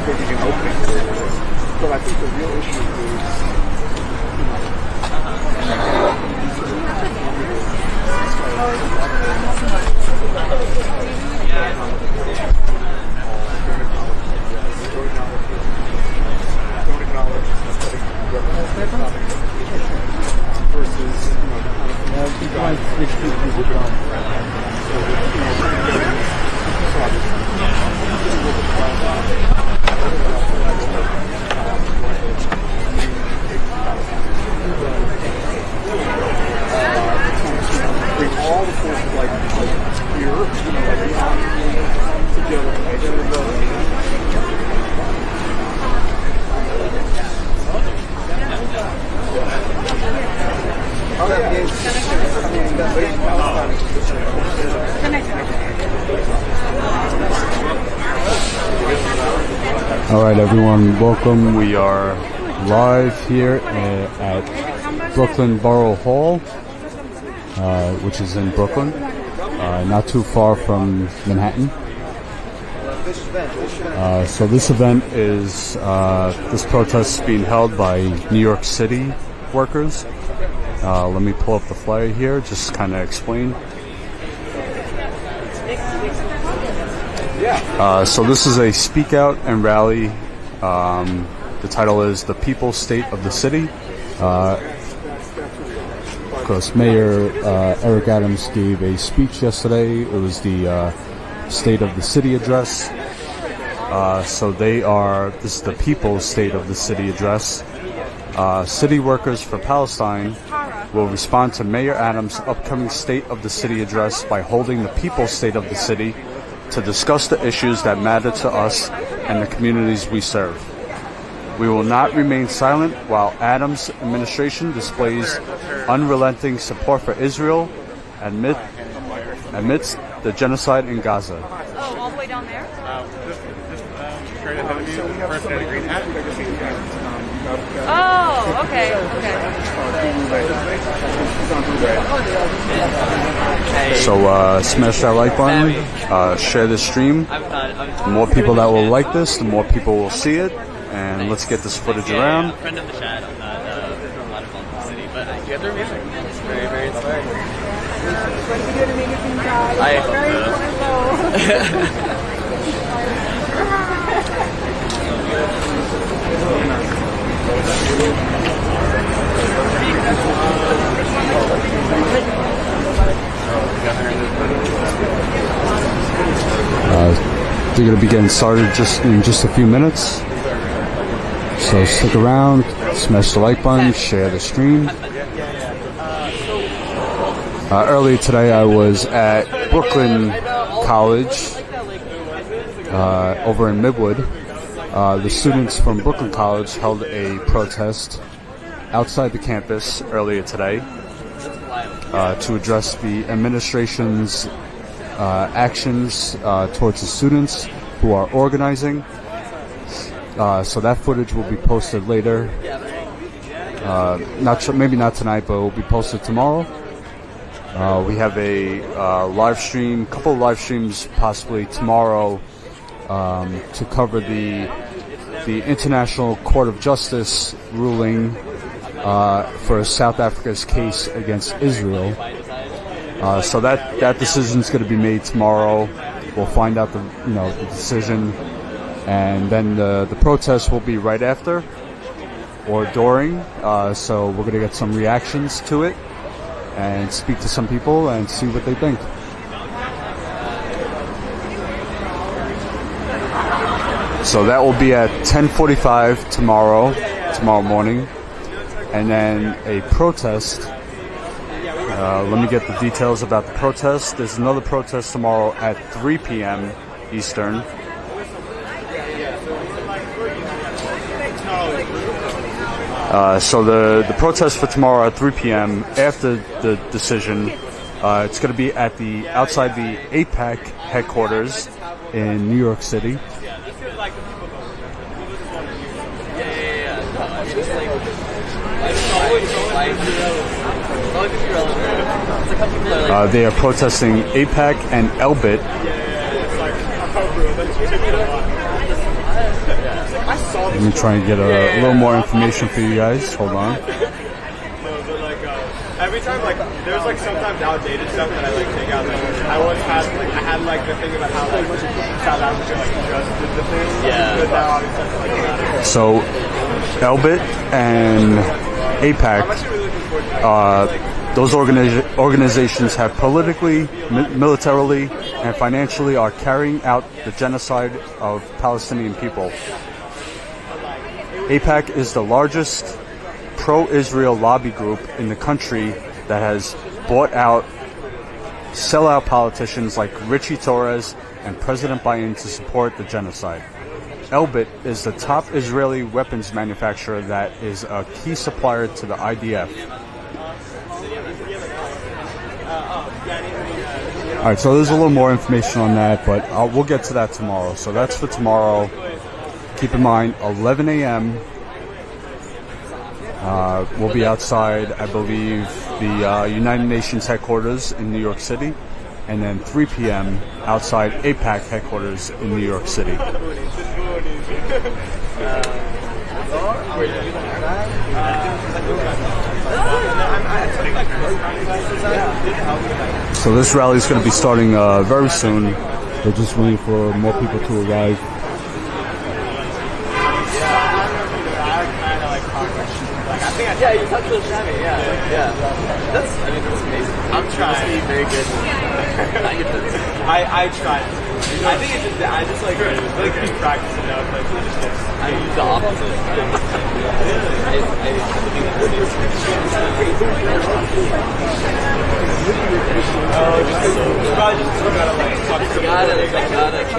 taking an opening. But I think the real issue don't acknowledge versus, bring all the forces like here, together. All right, everyone, welcome. We are live here at Brooklyn Borough Hall, which is in Brooklyn, not too far from Manhattan. So this event is this protest is being held by New York City workers. Let me pull up the flyer here, just kind of explain. So this is a speak out and rally. The title is "The People's State of the City." Of course, Mayor Eric Adams gave a speech yesterday. It was the State of the City address. So this is the People's State of the City address. City workers for Palestine will respond to Mayor Adams' upcoming State of the City address by holding the People's State of the City to discuss the issues that matter to us and the communities we serve. We will not remain silent while Adams' administration displays unrelenting support for Israel amidst the genocide in Gaza. Oh, all the way down there? Oh, okay, So smash that like button, share this stream. The more people that will like this, the more people will see it, and let's get this footage around. Friend of the chat, I'm not from a lot of the city, but you have their music. It's very, very inspiring. I hope They're going to be getting started in just a few minutes. So stick around, smash the like button, share the stream. Earlier today I was at Brooklyn College over in Midwood. The students from Brooklyn College held a protest outside the campus earlier today to address the administration's actions towards the students who are organizing. So that footage will be posted later. Maybe not tonight, but it will be posted tomorrow. We have a couple of live streams possibly tomorrow to cover the International Court of Justice ruling for South Africa's case against Israel. So that decision is going to be made tomorrow. We'll find out the decision, and then the protest will be right after or during. So we're going to get some reactions to it and speak to some people and see what they think. So that will be at 10:45 tomorrow morning, and then a protest. Let me get the details about the protest. There's another protest tomorrow at 3 p.m. Eastern. So the protest for tomorrow at 3 p.m. after the decision, it's going to be at outside the AIPAC headquarters in New York City. They are protesting AIPAC and Elbit. Let me try and get a little more information for you guys. Hold on. Every time, like, there's like sometimes outdated stuff that I like take out. I once had like the thing about how like South Africa like just did the thing. Yeah. But now obviously like, So, Elbit and AIPAC, those organizations have politically, militarily, and financially are carrying out the genocide of Palestinian people. AIPAC is the largest pro-Israel lobby group in the country that has bought out sellout politicians like Richie Torres and President Biden to support the genocide. Elbit is the top Israeli weapons manufacturer that is a key supplier to the IDF. Alright, so there's a little more information on that, but we'll get to that tomorrow. So that's for tomorrow. Keep in mind, 11 a.m. We'll be outside, I believe, the United Nations headquarters in New York City, and then 3 p.m. outside AIPAC headquarters in New York City. So this rally is going to be starting very soon. They're just waiting for more people to arrive. Yeah, you touched the chamois. Yeah. That's amazing. I'm trying to be very good. I tried. I think it's just I just like keep practicing enough. Like I use the opposite.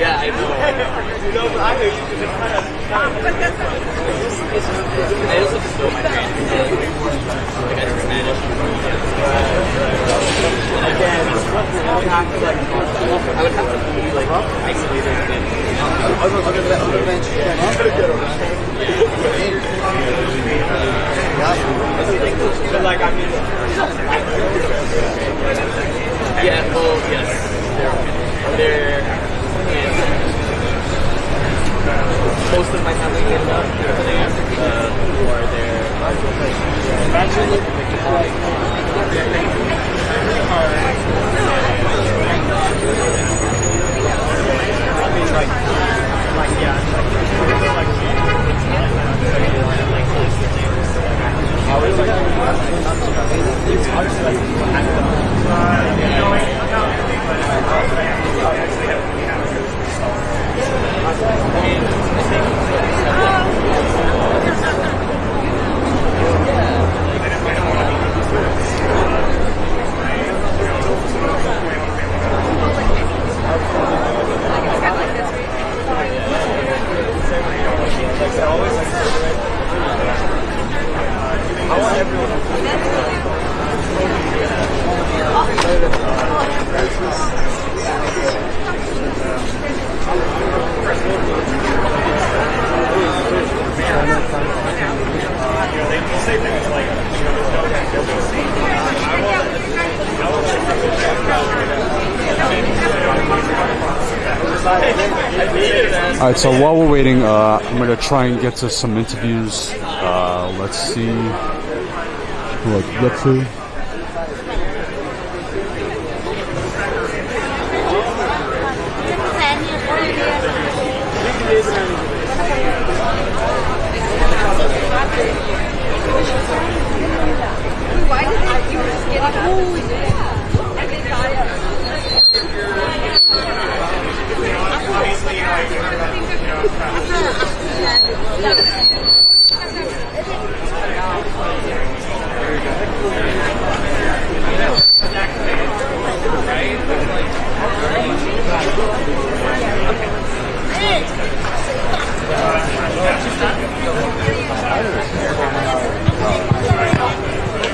Yeah, I know. You know, but I know you can just kind of. I also just know my brain. Like I never managed. Again, I would have to be like isolated and but like I mean, yeah, well, yes, they're most of my family ended up who are there. Alright, so while we're waiting, I'm going to try and get to some interviews. Let's see who I can get to.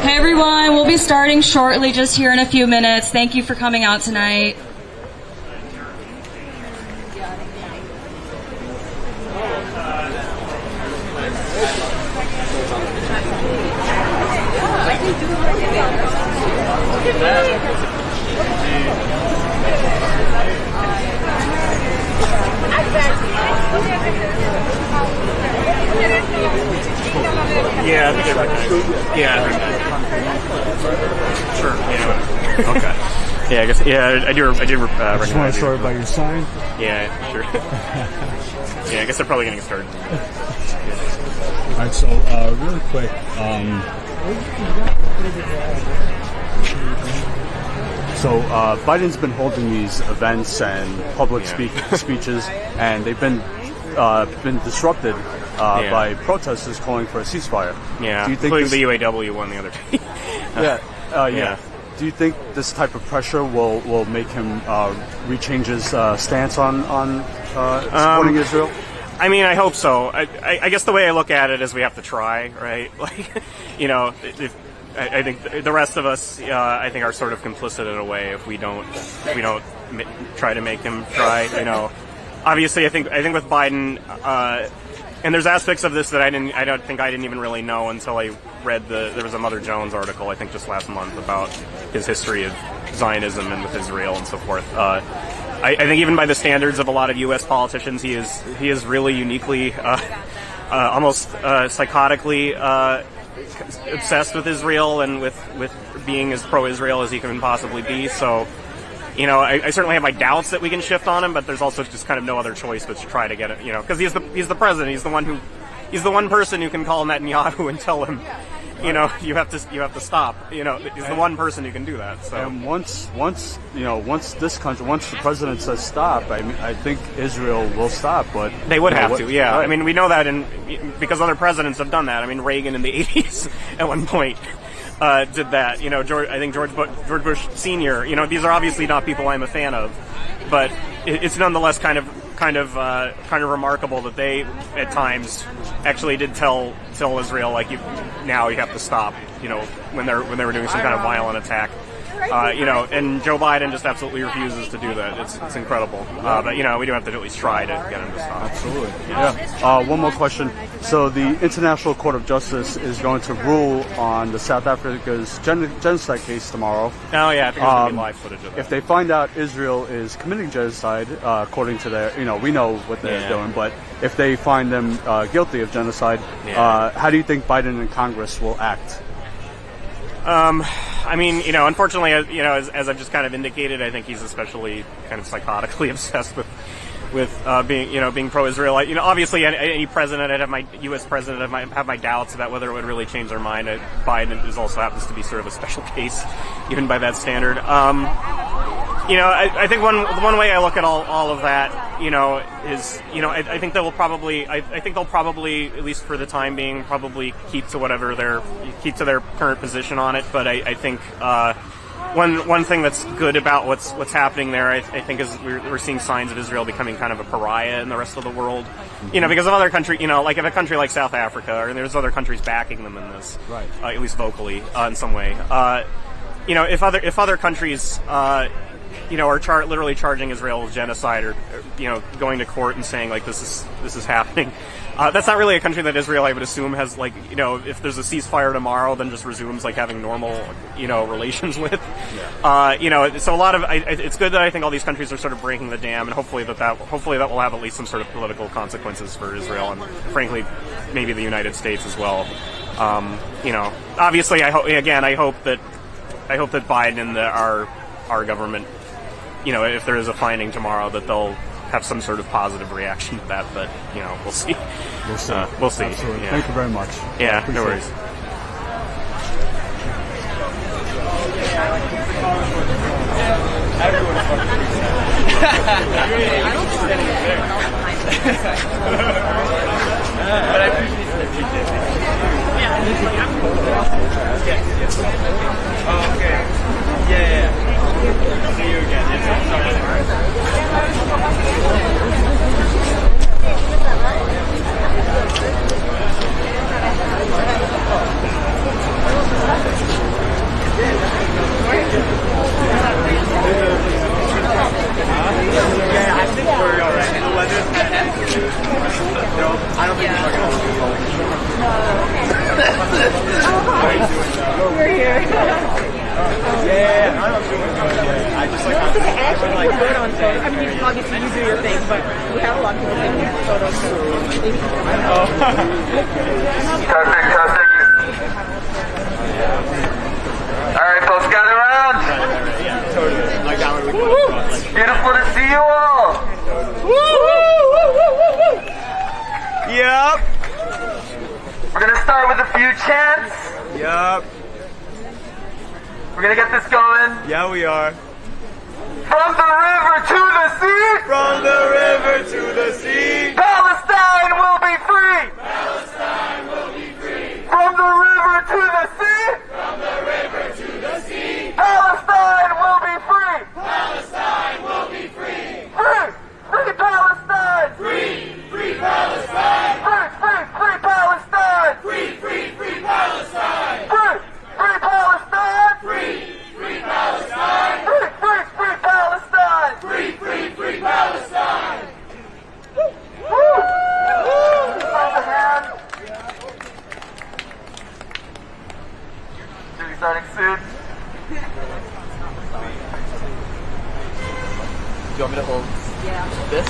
Hey everyone, we'll be starting shortly, just here in a few minutes. Thank you for coming out tonight. Yeah. Sure. Yeah. Okay. Yeah, I guess. Yeah, I do. Just want recognize to start by your sign. Yeah, sure. Yeah, I guess they're probably getting started. All right, so really quick. So Biden's been holding these events and public speeches, and they've been disrupted by protesters calling for a ceasefire. Yeah, do you think including the UAW one the other day. Yeah. Do you think this type of pressure will make him rechange his stance on supporting Israel? I mean, I hope so. I guess the way I look at it is we have to try, right? Like, you know, I think the rest of us, I think, are sort of complicit in a way if we don't try to make him try. You know, obviously, I think with Biden, and there's aspects of this that I didn't even really know until I read there was a Mother Jones article, I think just last month, about his history of Zionism and with Israel and so forth. I think even by the standards of a lot of U.S. politicians, he is really uniquely, almost psychotically obsessed with Israel and with being as pro-Israel as he can possibly be. So, you know, I certainly have my doubts that we can shift on him, but there's also just kind of no other choice but to try to get it. You know, because he's the president. He's the one person who can call Netanyahu and tell him, you know, you have to stop. You know, he's the one person who can do that. So. And once the president says stop, I think Israel will stop. But they would have to, yeah. Right. I mean, we know that, because other presidents have done that. I mean, Reagan in the 80s at one point did that. You know, I think George Bush Sr. You know, these are obviously not people I'm a fan of, but it's nonetheless kind of remarkable that they at times actually did tell Israel, like, you have to stop, you know, when they were doing some kind of violent attack. You know, and Joe Biden just absolutely refuses to do that. It's incredible. But, you know, we do have to at least try to get him to stop. Absolutely. Yeah. One more question. So the International Court of Justice is going to rule on the South Africa's genocide case tomorrow. Oh, yeah. I think there's going to be live footage of that. If they find out Israel is committing genocide, according to their, you know, we know what they're doing, but if they find them guilty of genocide, how do you think Biden and Congress will act? I mean, you know, unfortunately, you know, as I've just kind of indicated, I think he's especially kind of psychotically obsessed with being pro-Israel. You know, obviously, any president, U.S. president, have my doubts about whether it would really change their mind. Biden also happens to be sort of a special case, even by that standard. You know, I think one way I look at all of that, you know, is, you know, I think they'll probably, at least for the time being, probably keep to their current position on it. But I think one thing that's good about what's happening there, I think, is we're seeing signs of Israel becoming kind of a pariah in the rest of the world. You know, because of other countries, you know, like if a country like South Africa, or there's other countries backing them in this, right? At least vocally, in some way. You know, if other countries, you know, are literally charging Israel with genocide, or you know, going to court and saying, like, this is happening. That's not really a country that Israel, I would assume, has, like, you know, if there's a ceasefire tomorrow, then just resumes, like, having normal, you know, relations with. You know, so a lot of it's good that I think all these countries are sort of breaking the dam, and hopefully that will have at least some sort of political consequences for Israel, and frankly, maybe the United States as well. You know, obviously, I hope that Biden and our government, you know, if there is a finding tomorrow, that they'll have some sort of positive reaction to that. But, you know, we'll see. We'll see. Absolutely. Yeah. Thank you very much. Yeah, no worries. But I appreciate it. Oh, okay. Yeah. See you again. Yeah, I think we're all right. The weather's kind of no, I don't think we're going to do We're here. Yeah, I'm doing good. I just like It's actually good on photos. I mean, obviously you do your thing, but we have a lot of people taking photos. Oh. start with a few chants. Yup. We're gonna get this going. Yeah, we are. From the river to the sea. From the river to the sea. Palestine will be free. Palestine will be free. From the river to the sea. From the river to the sea. Palestine will be free. Palestine will be free. Free, free Palestine. Free, free Palestine. Free, free, free Palestine. Free, free, free Palestine. Free, free Palestine. Free, free Palestine. Free, free, free Palestine. Free, free, free Palestine. Woo! Woo! Hold the hand. Should be starting soon. Do you want me to hold this?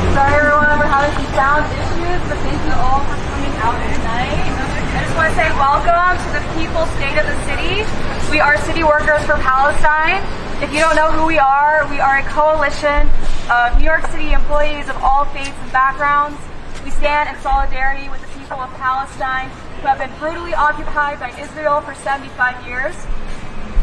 Sorry everyone, we're having some sound issues, but thank you all for coming out tonight. I just want to say welcome to the People's State of the City. We are City Workers for Palestine. If you don't know who we are a coalition of New York City employees of all faiths and backgrounds. We stand in solidarity with the people of Palestine who have been brutally occupied by Israel for 75 years.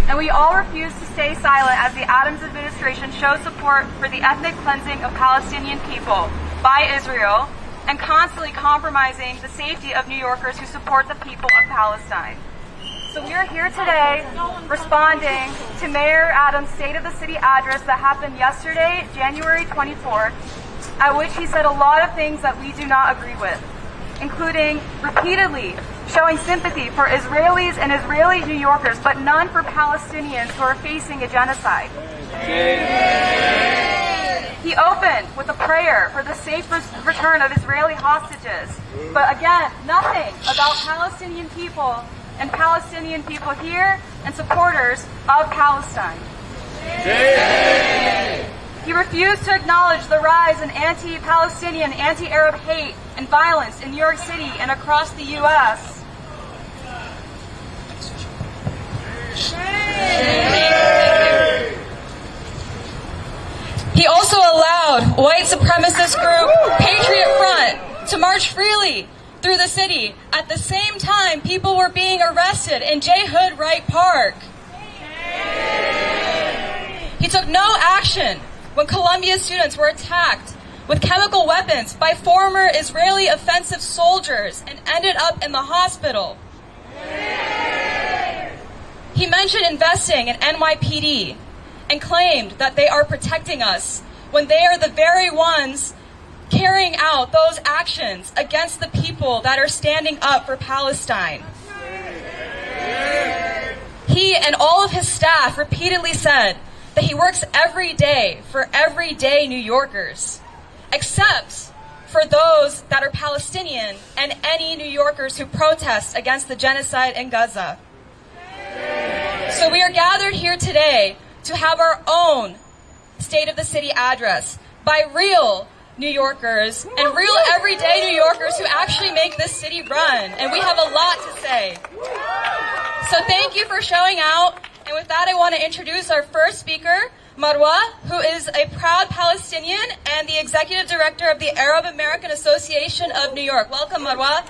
And we all refuse to stay silent as the Adams administration shows support for the ethnic cleansing of Palestinian people by Israel and constantly compromising the safety of New Yorkers who support the people of Palestine. So we are here today responding to Mayor Adams' State of the City address that happened yesterday, January 24th, at which he said a lot of things that we do not agree with, including repeatedly showing sympathy for Israelis and Israeli New Yorkers, but none for Palestinians who are facing a genocide. He opened with a prayer for the safe return of Israeli hostages, but again, nothing about Palestinian people and Palestinian people here and supporters of Palestine. He refused to acknowledge the rise in anti-Palestinian, anti-Arab hate and violence in New York City and across the U.S. He also allowed white supremacist group Patriot Front to march freely through the city. At the same time, people were being arrested in J. Hood Wright Park. He took no action when Columbia students were attacked with chemical weapons by former Israeli offensive soldiers and ended up in the hospital. He mentioned investing in NYPD and claimed that they are protecting us when they are the very ones carrying out those actions against the people that are standing up for Palestine. He and all of his staff repeatedly said that he works every day for everyday New Yorkers, except for those that are Palestinian and any New Yorkers who protest against the genocide in Gaza. So we are gathered here today to have our own State of the City address by real New Yorkers and real everyday New Yorkers who actually make this city run. And we have a lot to say. So thank you for showing out. And with that, I want to introduce our first speaker, Marwa, who is a proud Palestinian and the executive director of the Arab American Association of New York. Welcome, Marwa.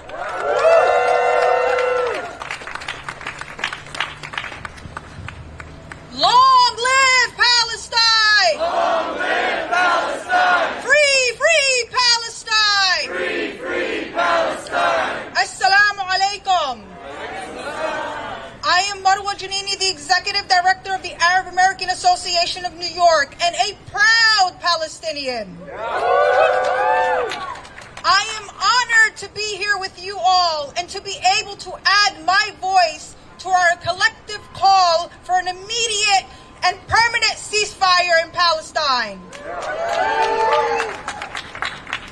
Long live Palestine! Long live Palestine! Free, free Palestine! Free, free Palestine! Assalamu alaikum. I am Marwa Janini, the Executive Director of the Arab American Association of New York, and a proud Palestinian. I am honored to be here with you all and to be able to add my voice to our collective call for an immediate and permanent ceasefire in Palestine.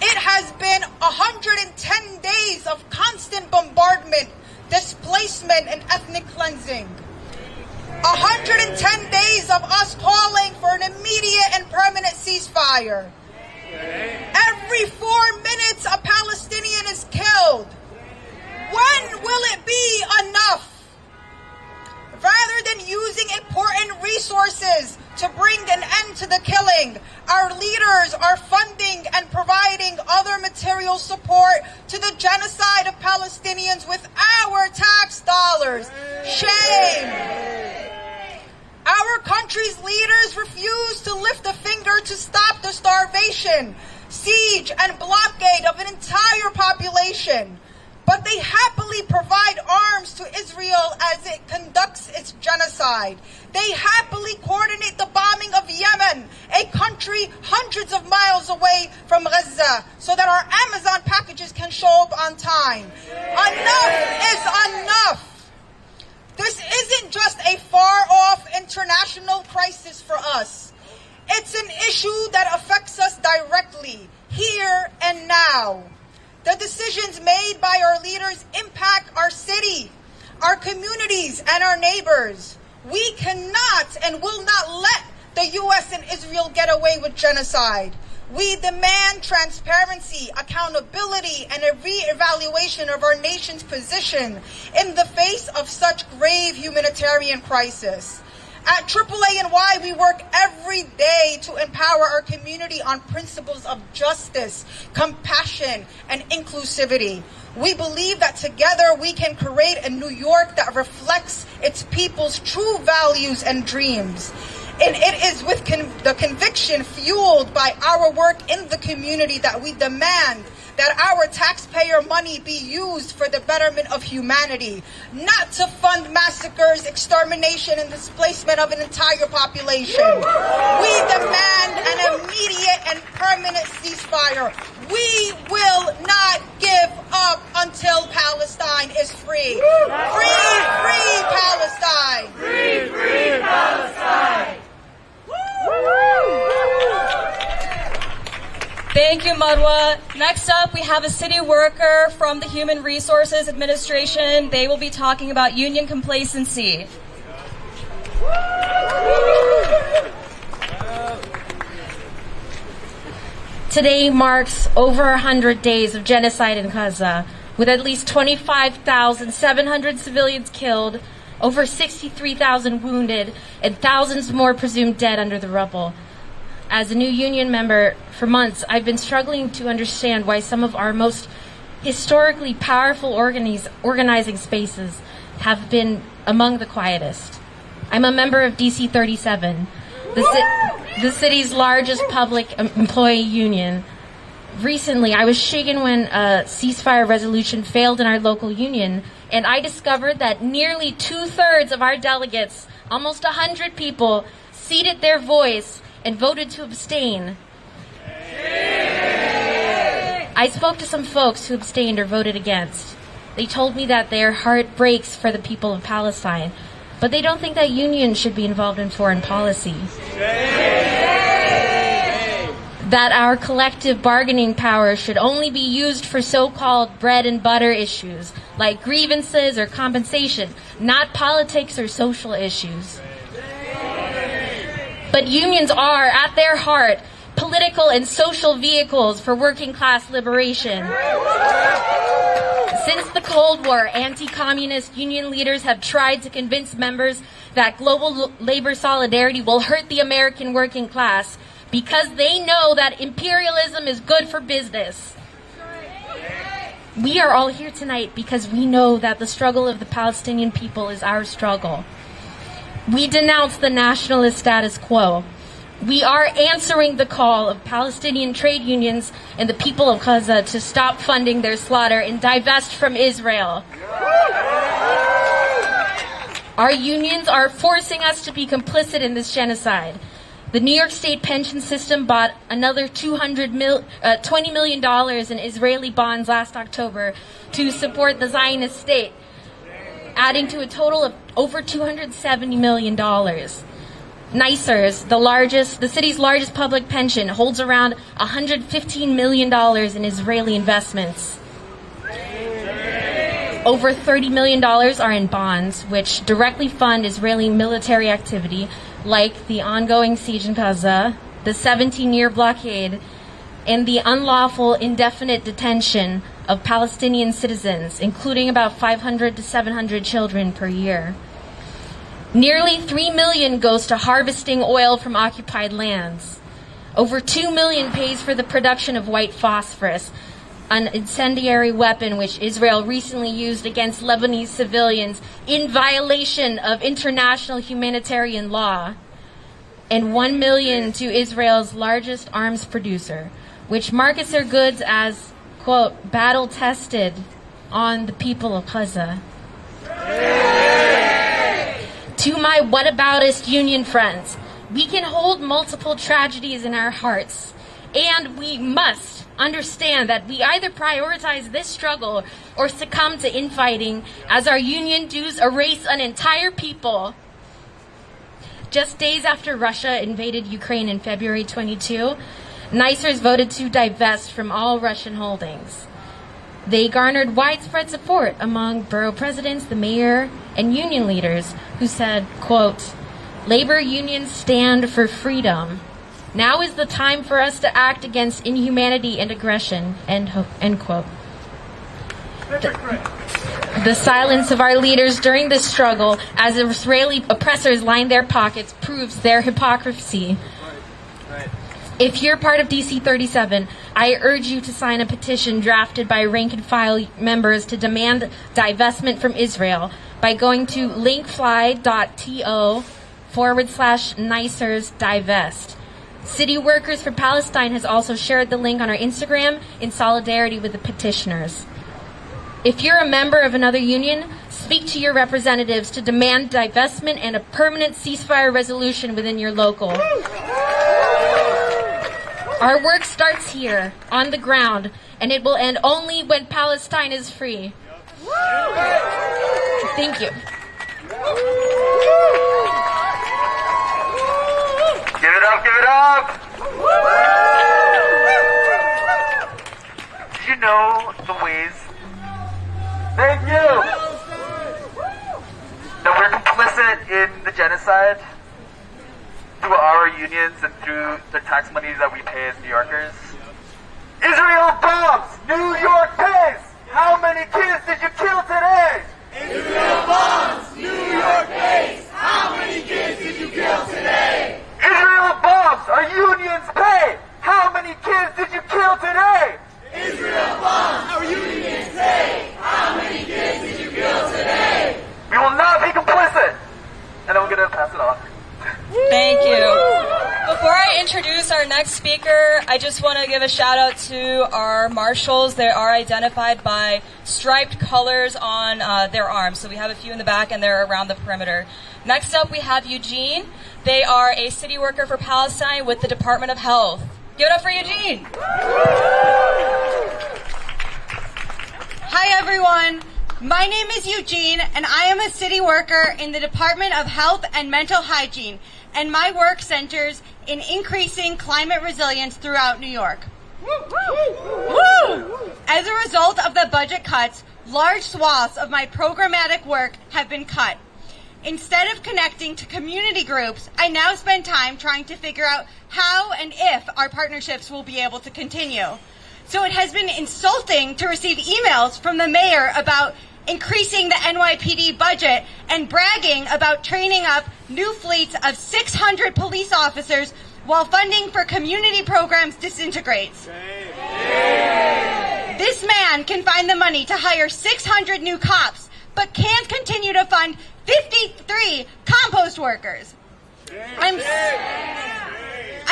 It has been 110 days of constant bombardment, displacement, and ethnic cleansing. 110 days of us calling for an immediate and permanent ceasefire. Every 4 minutes, a Palestinian is killed. When will it be enough? Rather than using important resources to bring an end to the killing. Our leaders are funding and providing other material support to the genocide of Palestinians with our tax dollars. Shame. Our country's leaders refuse to lift a finger to stop the starvation, siege, and blockade of an entire population. But they happily provide arms to Israel as it conducts its genocide. They happily coordinate the bombing of Yemen, a country hundreds of miles away from Gaza, so that our Amazon packages can show up on time. Enough is enough. This isn't just a far-off international crisis for us. It's an issue that affects us directly, here and now. The decisions made by our leaders impact our city, our communities, and our neighbors. We cannot and will not let the U.S. and Israel get away with genocide. We demand transparency, accountability, and a re-evaluation of our nation's position in the face of such grave humanitarian crisis. At AAA&Y, we work every day to empower our community on principles of justice, compassion, and inclusivity. We believe that together we can create a New York that reflects its people's true values and dreams. And it is with the conviction fueled by our work in the community that we demand that our taxpayer money be used for the betterment of humanity, not to fund massacres, extermination, and displacement of an entire population. We demand an immediate and permanent ceasefire. We will not give up until Palestine is free. Free, free Palestine! Free, free Palestine! Thank you, Marwa. Next up, we have a city worker from the Human Resources Administration. They will be talking about union complacency. Today marks over 100 days of genocide in Gaza, with at least 25,700 civilians killed, over 63,000 wounded, and thousands more presumed dead under the rubble. As a new union member for months, I've been struggling to understand why some of our most historically powerful organizing spaces have been among the quietest. I'm a member of DC 37, the city's largest public employee union. Recently, I was shaken when a ceasefire resolution failed in our local union, and I discovered that nearly 2/3 of our delegates, almost 100 people, ceded their voice and voted to abstain. I spoke to some folks who abstained or voted against. They told me that their heart breaks for the people of Palestine, but they don't think that unions should be involved in foreign policy. That our collective bargaining power should only be used for so-called bread and butter issues, like grievances or compensation, not politics or social issues. But unions are, at their heart, political and social vehicles for working class liberation. Since the Cold War, anti-communist union leaders have tried to convince members that global labor solidarity will hurt the American working class because they know that imperialism is good for business. We are all here tonight because we know that the struggle of the Palestinian people is our struggle. We denounce the nationalist status quo. We are answering the call of Palestinian trade unions and the people of Gaza to stop funding their slaughter and divest from Israel. Our unions are forcing us to be complicit in this genocide. The New York State pension system bought another $20 million in Israeli bonds last October to support the Zionist state, adding to a total of over $270 million. NYSERS, the city's largest public pension, holds around $115 million in Israeli investments. Over $30 million are in bonds, which directly fund Israeli military activity, like the ongoing siege in Gaza, the 17-year blockade, and the unlawful indefinite detention of Palestinian citizens, including about 500 to 700 children per year. Nearly 3 million goes to harvesting oil from occupied lands. Over 2 million pays for the production of white phosphorus, an incendiary weapon which Israel recently used against Lebanese civilians in violation of international humanitarian law. And 1 million to Israel's largest arms producer, which markets their goods as, quote, battle-tested on the people of Gaza. To my whataboutist union friends, we can hold multiple tragedies in our hearts, and we must understand that we either prioritize this struggle or succumb to infighting as our union dues erase an entire people. Just days after Russia invaded Ukraine in February 22, NICERS voted to divest from all Russian holdings. They garnered widespread support among borough presidents, the mayor, and union leaders who said, quote, labor unions stand for freedom. Now is the time for us to act against inhumanity and aggression, end quote. The silence of our leaders during this struggle as Israeli oppressors line their pockets proves their hypocrisy. If you're part of DC 37, I urge you to sign a petition drafted by rank-and-file members to demand divestment from Israel by going to linkfly.to/NICERS divest. City Workers for Palestine has also shared the link on our Instagram in solidarity with the petitioners. If you're a member of another union, speak to your representatives to demand divestment and a permanent ceasefire resolution within your local. Our work starts here, on the ground, and it will end only when Palestine is free. Thank you. Give it up, give it up! Do you know the ways? Thank you! That we're complicit in the genocide through our unions and through the tax monies that we pay as New Yorkers. Israel bombs! New York pays! How many kids did you kill today? Israel bombs! New York pays! How many kids did you kill today? Israel bombs! Our unions pay! How many kids did you kill today? Israel bombs! Our unions pay! How many kids did you kill today? We will not be complicit! And I'm gonna pass it off. Thank you. Before I introduce our next speaker, I just want to give a shout out to our marshals. They are identified by striped colors on their arms. So we have a few in the back and they're around the perimeter. Next up we have Eugene. They are a city worker for Palestine with the Department of Health. Give it up for Eugene. Hi everyone. My name is Eugene and I am a city worker in the Department of Health and Mental Hygiene, and my work centers in increasing climate resilience throughout New York. As a result of the budget cuts, large swaths of my programmatic work have been cut. Instead of connecting to community groups, I now spend time trying to figure out how and if our partnerships will be able to continue. So it has been insulting to receive emails from the mayor about increasing the NYPD budget and bragging about training up new fleets of 600 police officers while funding for community programs disintegrates. This man can find the money to hire 600 new cops, but can't continue to fund 53 compost workers. I'm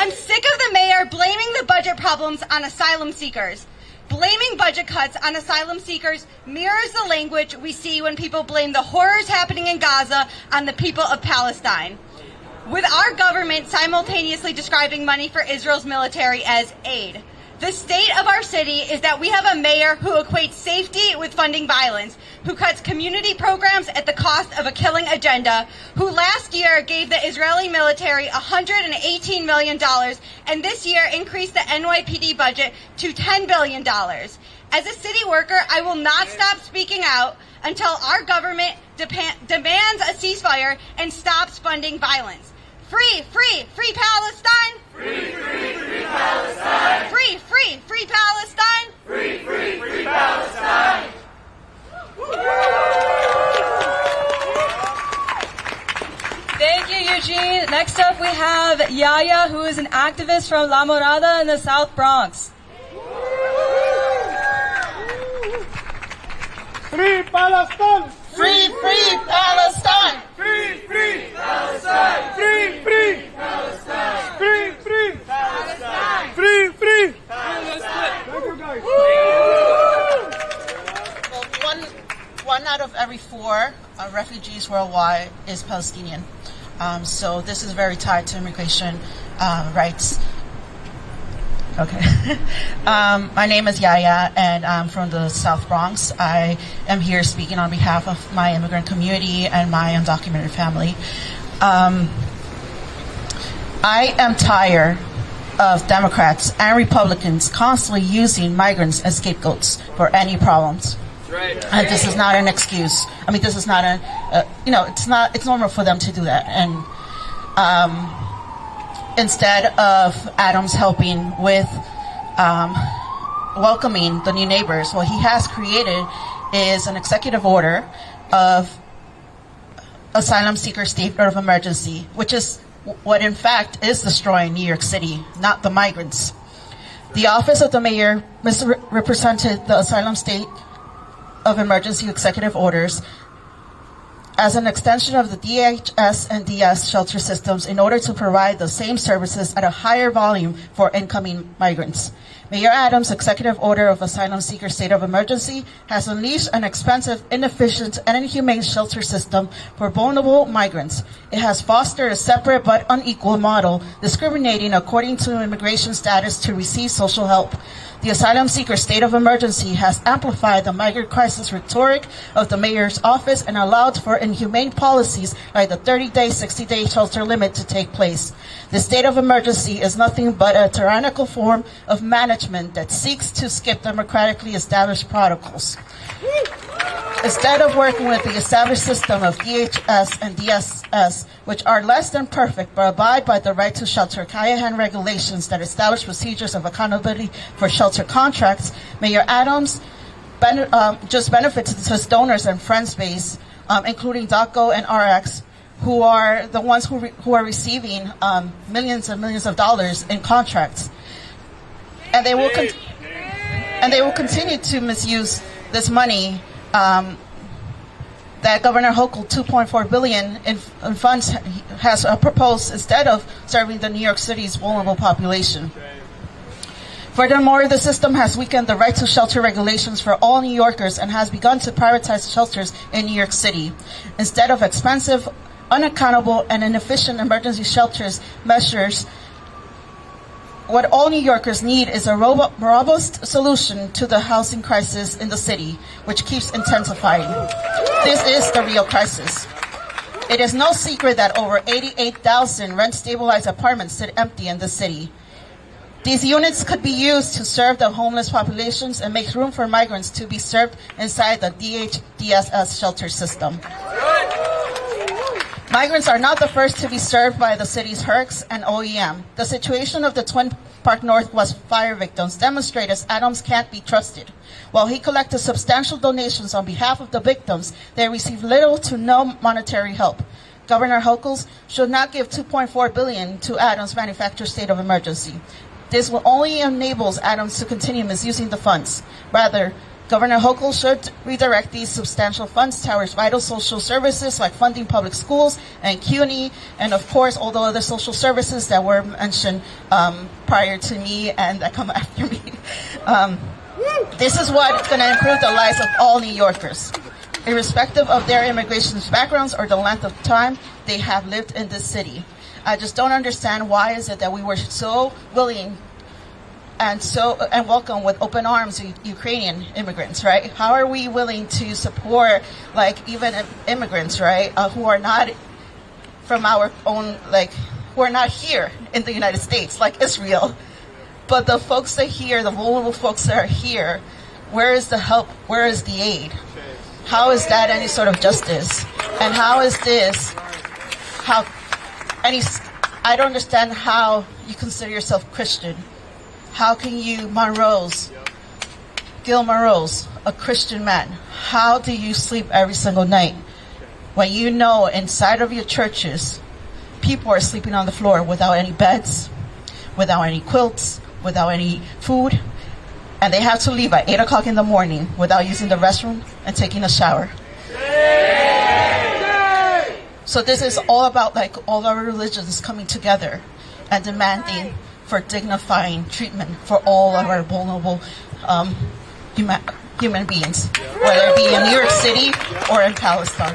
sick of the mayor blaming the budget problems on asylum seekers. Blaming budget cuts on asylum seekers mirrors the language we see when people blame the horrors happening in Gaza on the people of Palestine. With our government simultaneously describing money for Israel's military as aid. The state of our city is that we have a mayor who equates safety with funding violence, who cuts community programs at the cost of a killing agenda, who last year gave the Israeli military $118 million, and this year increased the NYPD budget to $10 billion. As a city worker, I will not stop speaking out until our government demands a ceasefire and stops funding violence. Free, free, free Palestine! Free, free, free Palestine! Free, free, free Palestine! Free, free, free Palestine! Thank you, Eugene. Next up, we have Yaya, who is an activist from La Morada in the South Bronx. Free Palestine! Free, free Palestine! Free, free Palestine! Free, free Palestine! Free, free Palestine! Free, free Palestine! Thank you, guys. Well, one out of every 4 refugees worldwide is Palestinian. So this is very tied to immigration rights. Okay. My name is Yaya, and I'm from the South Bronx. I am here speaking on behalf of my immigrant community and my undocumented family. I am tired of Democrats and Republicans constantly using migrants as scapegoats for any problems. Right. And this is not an excuse. I mean, this is not it's normal for them to do that. And instead of Adams helping with welcoming the new neighbors, what he has created is an executive order of asylum seeker state of emergency, which is what in fact is destroying New York City, not the migrants. The office of the mayor misrepresented the asylum state of emergency executive orders as an extension of the DHS and DS shelter systems in order to provide the same services at a higher volume for incoming migrants. Mayor Adams' executive order of asylum seeker state of emergency has unleashed an expensive, inefficient, and inhumane shelter system for vulnerable migrants. It has fostered a separate but unequal model, discriminating according to immigration status to receive social help. The asylum seeker state of emergency has amplified the migrant crisis rhetoric of the mayor's office and allowed for inhumane policies like the 30-day, 60-day shelter limit to take place. The state of emergency is nothing but a tyrannical form of management that seeks to skip democratically established protocols. Instead of working with the established system of DHS and DSS, which are less than perfect but abide by the right to shelter Callahan regulations that establish procedures of accountability for shelter contracts, Mayor Adams just benefits his donors and friends base, including DOCO and RX, who are the ones who are receiving millions and millions of dollars in contracts. And they will continue to misuse this money that Governor Hochul, $2.4 billion in funds, has proposed instead of serving the New York City's vulnerable population. Furthermore, the system has weakened the right to shelter regulations for all New Yorkers and has begun to privatize shelters in New York City. Instead of expensive, unaccountable, and inefficient emergency shelters measures, what all New Yorkers need is a robust solution to the housing crisis in the city, which keeps intensifying. This is the real crisis. It is no secret that over 88,000 rent-stabilized apartments sit empty in the city. These units could be used to serve the homeless populations and make room for migrants to be served inside the DHDSS shelter system. Migrants are not the first to be served by the city's HERCs and OEM. The situation of the Twin Park Northwest fire victims demonstrates Adams can't be trusted. While he collected substantial donations on behalf of the victims, they received little to no monetary help. Governor Hochul should not give $2.4 billion to Adams' manufactured state of emergency. This will only enable Adams to continue misusing the funds. Rather, Governor Hochul should redirect these substantial funds towards vital social services like funding public schools and CUNY, and of course all the other social services that were mentioned prior to me and that come after me. This is what's going to improve the lives of all New Yorkers, irrespective of their immigration backgrounds or the length of time they have lived in this city. I just don't understand why is it that we were so willing and welcome with open arms Ukrainian immigrants, right? How are we willing to support like even immigrants, right, who are not from our own, like who are not here in the United States, like Israel, but the folks that are here, the vulnerable folks that are here, where is the help? Where is the aid? How is that any sort of justice? And how is this? I don't understand how you consider yourself Christian. How can you, Gil Monroe's, a Christian man, how do you sleep every single night when you know inside of your churches people are sleeping on the floor without any beds, without any quilts, without any food, and they have to leave at 8 o'clock in the morning without using the restroom and taking a shower. So this is all about like all our religions coming together and demanding for dignifying treatment for all of our vulnerable human beings, whether it be in New York City or in Palestine.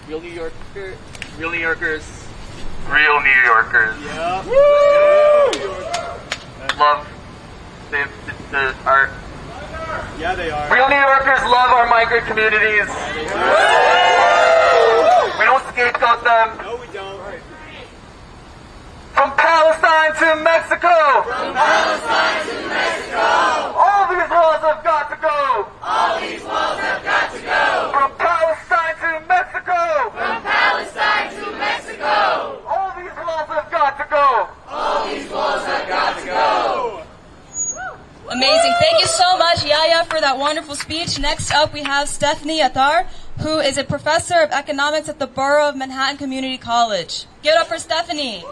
Real New Yorkers. Real New Yorkers. Real New Yorkers. Yeah. Love our. Yeah, they are. Real New Yorkers love our migrant communities. We don't scapegoat them. No, we don't. From Palestine to Mexico. From Palestine to Mexico. All these walls have got to go. All these walls have got to go. From Palestine to Mexico. From Palestine to Mexico. All these walls have got to go. All these walls have got to go. Amazing. Thank you so much, Yaya, for that wonderful speech. Next up, we have Stephanie Attar, who is a professor of economics at the Borough of Manhattan Community College. Give it up for Stephanie.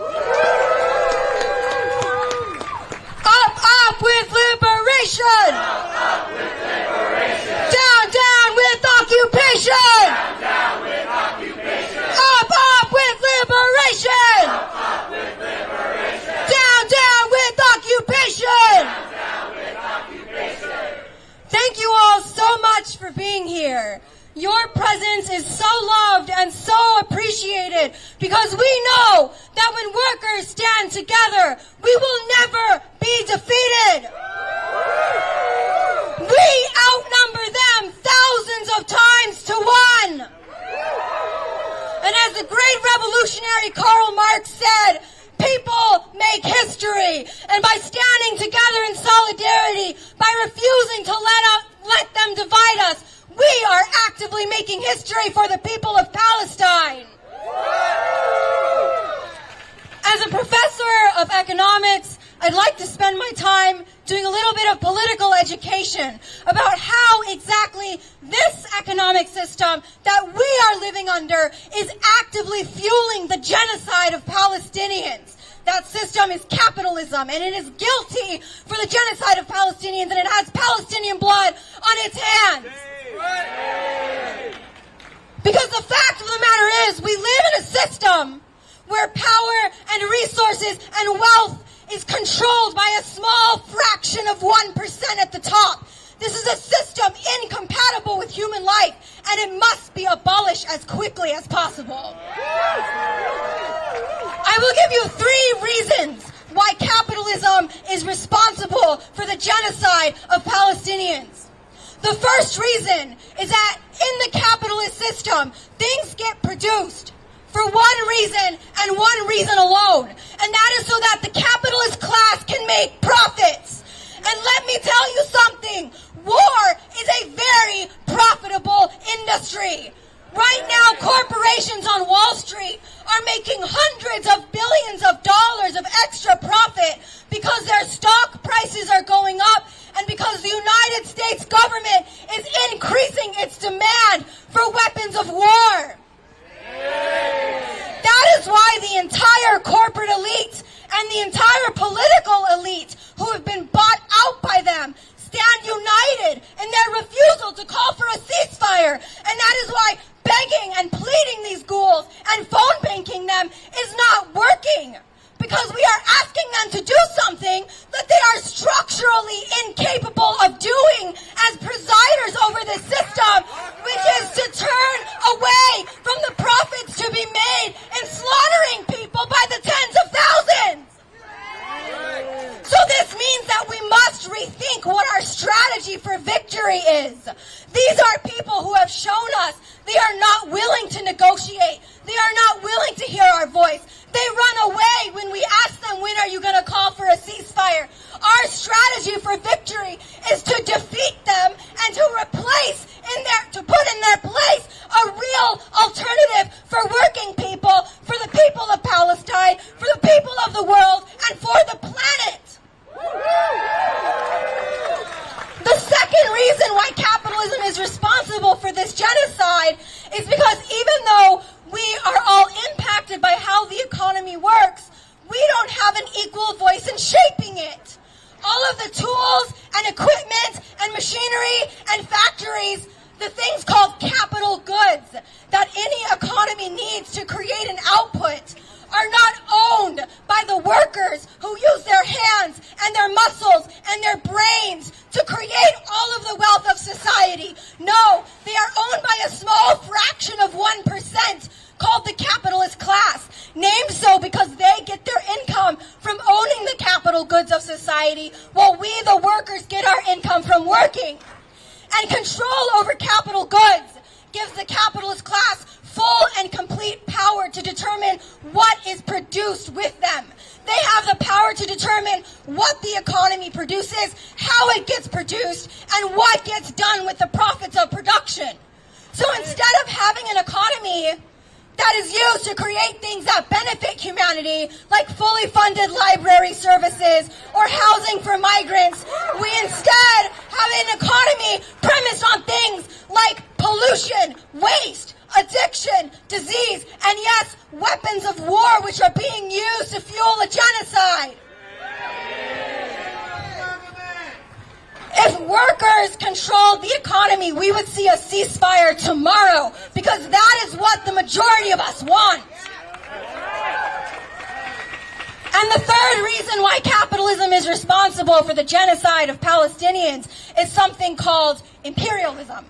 Up with liberation! Up with liberation! Down with occupation! Down with occupation! Up with liberation! Up with liberation! Down with occupation! Down with occupation! Thank you all so much for being here. Your presence is so loved and so appreciated because we know that when workers stand together, we will never be defeated. We outnumber them thousands of times to one. And as the great revolutionary Karl Marx said, people make history. And by standing together in solidarity, by refusing to let them divide us, we are actively making history for the people of Palestine. As a professor of economics, I'd like to spend my time doing a little bit of political education about how exactly this economic system that we are living under is actively fueling the genocide of Palestinians. That system is capitalism, and it is guilty for the genocide of Palestinians, and it has Palestinian blood on its hands. Because the fact of the matter is, we live in a system where power and resources and wealth is controlled by a small fraction of 1% at the top. This is a system incompatible with human life, and it must be abolished as quickly as possible. I will give you 3 reasons why capitalism is responsible for the genocide of Palestinians. The first reason is that in the capitalist system, things get produced for one reason and one reason alone, and that is so that the capitalist class can make profits. And let me tell you something, war is a very profitable industry. Right now, corporations on Wall Street are making hundreds of billions of dollars of extra profit because their stock prices are going up and because the United States government is increasing its demand for weapons of war. That is why the entire corporate elite and the entire political elite who have been bought out by them stand united in their refusal to call for a ceasefire. And that is why begging and pleading these ghouls and phone banking them is not working. Because we are asking them to do something that they are structurally incapable of doing as presiders over this system, which is to turn away from the profits to be made in slaughtering people by the tens of thousands. So this means that we must rethink what our strategy for victory is. These are people who have shown us they are not willing to negotiate. They are not willing to hear our voice. They run away when we ask them, when are you going to call for a ceasefire? Our strategy for victory is to defeat them and to put in their place a real alternative for working people, for the people of Palestine, for the people of the world, and for the planet. The second reason why capitalism is responsible for this genocide is because even though we are all impacted by how the economy works, we don't have an equal voice in shaping it. All of the tools and equipment and machinery and factories, the things called capital goods that any economy needs to create an output, are not owned by the workers who use their hands and their muscles and their brains to create all of the wealth of society. No, they are owned by a small fraction of 1% called the capitalist class, named so because they get their income from owning the capital goods of society, while we, the workers, get our income from working. And control over capital goods gives the capitalist class full and complete power to determine what is produced with them. They have the power to determine what the economy produces, how it gets produced, and what gets done with the profits of production. So instead of having an economy that is used to create things that benefit humanity, like fully funded library services or housing for migrants, we instead have an economy premised on things like pollution, waste, addiction, disease, and yes, weapons of war which are being used to fuel a genocide. If workers controlled the economy, we would see a ceasefire tomorrow, because that is what the majority of us want. And the third reason why capitalism is responsible for the genocide of Palestinians is something called imperialism.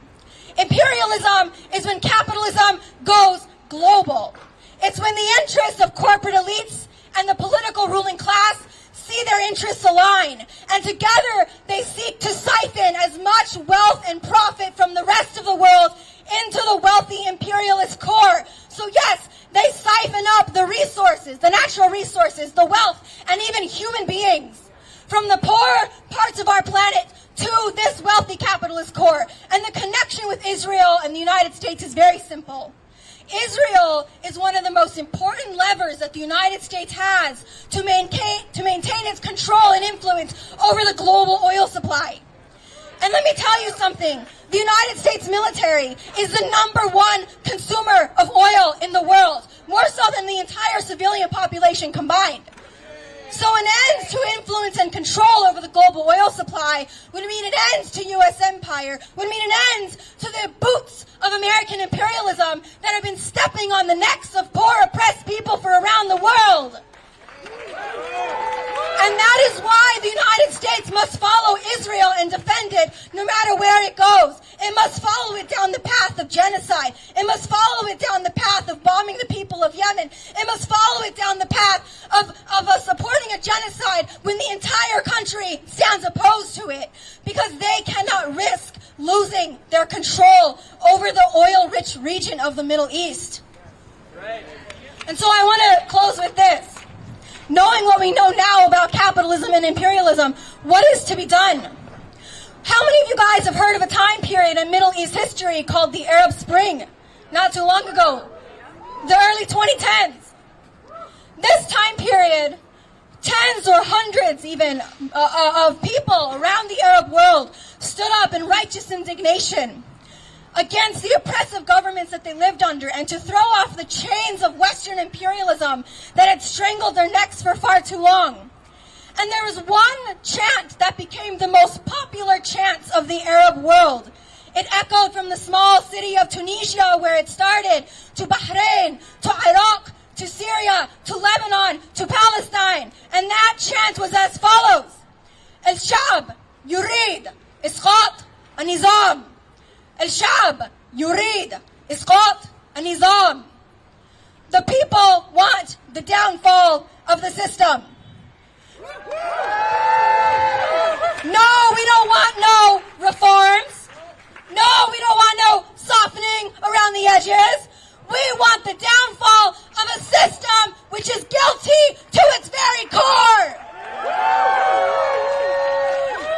Imperialism is when capitalism goes global. It's when the interests of corporate elites and the political ruling class see their interests align, and together they seek to siphon as much wealth and profit from the rest of the world into the wealthy imperialist core. So yes, they siphon up the resources, the natural resources, the wealth, and even human beings from the poor parts of our planet to this wealthy capitalist core. And the connection with Israel and the United States is very simple. Israel is one of the most important levers that the United States has to maintain its control and influence over the global oil supply. And let me tell you something. The United States military is the #1 consumer of oil in the world, more so than the entire civilian population combined. So an end to influence and control over the global oil supply would mean an end to U.S. empire, would mean an end to the boots of American imperialism that have been stepping on the necks of poor, oppressed people for around the world. And that is why the United States must follow Israel and defend it no matter where it goes. It must follow it down the path of genocide. It must follow it down the path of bombing the people of Yemen. It must follow it down the path of supporting a genocide when the entire country stands opposed to it, because they cannot risk losing their control over the oil-rich region of the Middle East. And so I want to close with this. Knowing what we know now about capitalism and imperialism, what is to be done? How many of you guys have heard of a time period in Middle East history called the Arab Spring? Not too long ago, the early 2010s. This time period, tens or hundreds even of people around the Arab world stood up in righteous indignation against the oppressive governments that they lived under, and to throw off the chains of Western imperialism that had strangled their necks for far too long. And there was one chant that became the most popular chants of the Arab world. It echoed from the small city of Tunisia, where it started, to Bahrain, to Iraq, to Syria, to Lebanon, to Palestine. And that chant was as follows: El-Sha'b yurid isqat an-nizam. El-Sha'b yurid isqat an-nizam. The people want the downfall of the system. No, we don't want no reforms. No, we don't want no softening around the edges. We want the downfall of a system which is guilty to its very core.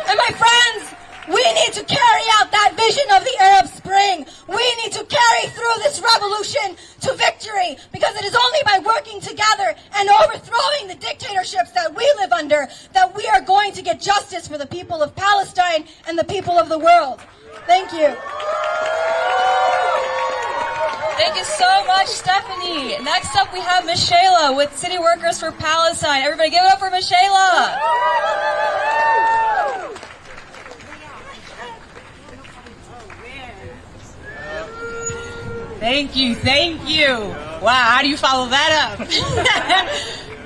And my friends, we need to carry out that vision of the Arab Spring. suffering. We need to carry through this revolution to victory, because it is only by working together and overthrowing the dictatorships that we live under that we are going to get justice for the people of Palestine and the people of the world. Thank you. Thank you so much, Stephanie. Next up, we have Michela with City Workers for Palestine. Everybody give it up for Michela. Thank you, thank you. Wow, how do you follow that up?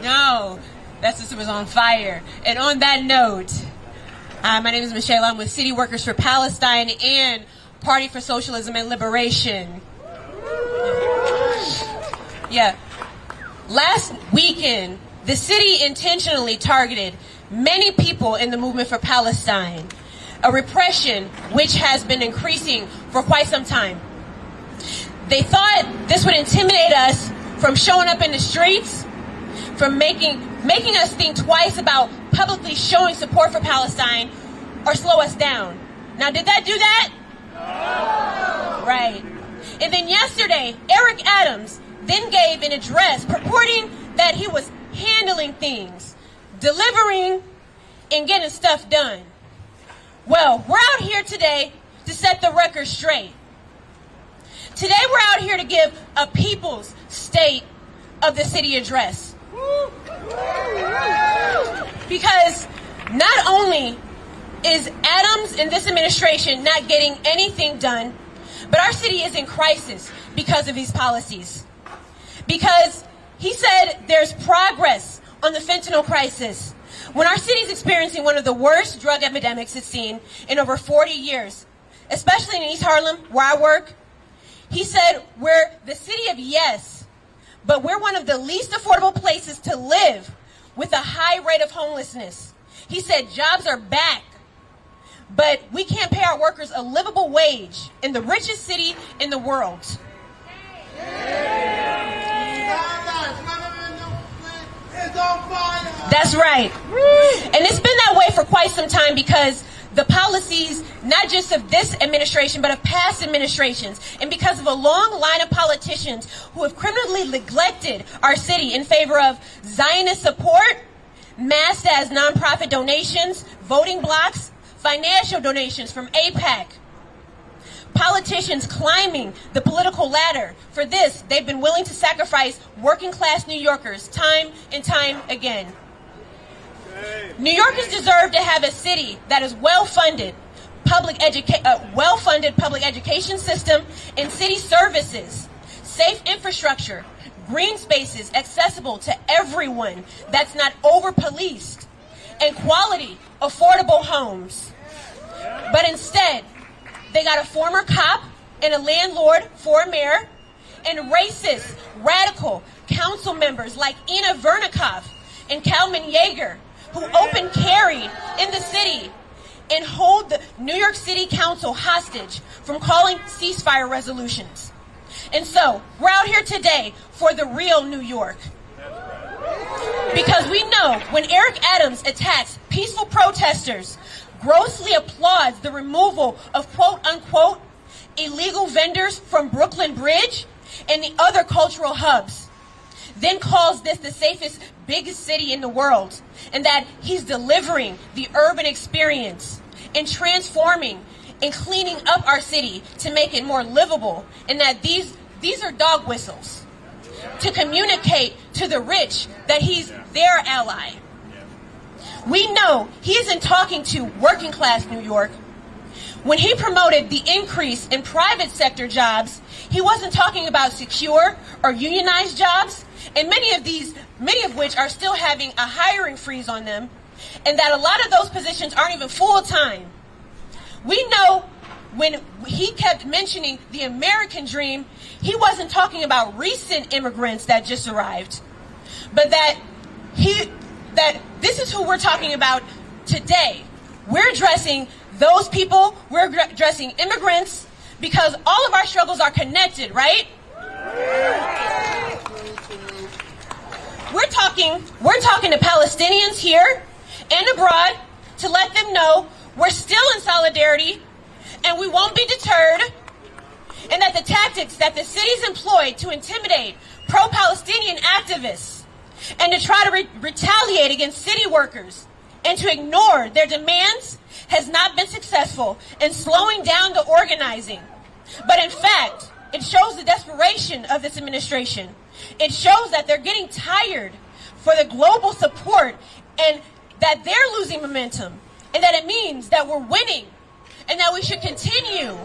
No, that system is on fire. And on that note, my name is Michelle. I'm with City Workers for Palestine and Party for Socialism and Liberation. Yeah. Last weekend, the city intentionally targeted many people in the movement for Palestine, a repression which has been increasing for quite some time. They thought this would intimidate us from showing up in the streets, from making us think twice about publicly showing support for Palestine, or slow us down. Now, did that do that? No. Right. And then yesterday, Eric Adams then gave an address purporting that he was handling things, delivering, and getting stuff done. Well, we're out here today to set the record straight. Today we're out here to give a people's state of the city address. Because not only is Adams and this administration not getting anything done, but our city is in crisis because of these policies. Because he said there's progress on the fentanyl crisis, when our city is experiencing one of the worst drug epidemics it's seen in over 40 years, especially in East Harlem, where I work. He said we're the city of yes, but we're one of the least affordable places to live with a high rate of homelessness. He said jobs are back, but we can't pay our workers a livable wage in the richest city in the world. That's right. And it's been that way for quite some time because the policies, not just of this administration, but of past administrations, and because of a long line of politicians who have criminally neglected our city in favor of Zionist support, masked as nonprofit donations, voting blocks, financial donations from AIPAC. Politicians climbing the political ladder. For this, they've been willing to sacrifice working class New Yorkers time and time again. New Yorkers deserve to have a city that is well-funded public education system and city services, safe infrastructure, green spaces accessible to everyone that's not over-policed, and quality, affordable homes. But instead, they got a former cop and a landlord for a mayor, and racist, radical council members like Ina Vernikov and Kalman Yeager, who open carry in the city and hold the New York City Council hostage from calling ceasefire resolutions. And so, we're out here today for the real New York. Because we know when Eric Adams attacks peaceful protesters, grossly applauds the removal of quote-unquote illegal vendors from Brooklyn Bridge and the other cultural hubs, then calls this the safest, biggest city in the world, and that he's delivering the urban experience and transforming and cleaning up our city to make it more livable, and that these are dog whistles to communicate to the rich that he's their ally. We know he isn't talking to working class New York. When he promoted the increase in private sector jobs, he wasn't talking about secure or unionized jobs, and many of which are still having a hiring freeze on them, and that a lot of those positions aren't even full-time. We know when he kept mentioning the American dream, he wasn't talking about recent immigrants that just arrived, but that this is who we're talking about today. We're addressing those people, we're addressing immigrants, because all of our struggles are connected, right? We're talking to Palestinians here and abroad to let them know we're still in solidarity and we won't be deterred and that the tactics that the cities employed to intimidate pro-Palestinian activists and to try to retaliate against city workers and to ignore their demands has not been successful in slowing down the organizing. But in fact, it shows the desperation of this administration. It shows that they're getting tired for the global support and that they're losing momentum and that it means that we're winning and that we should continue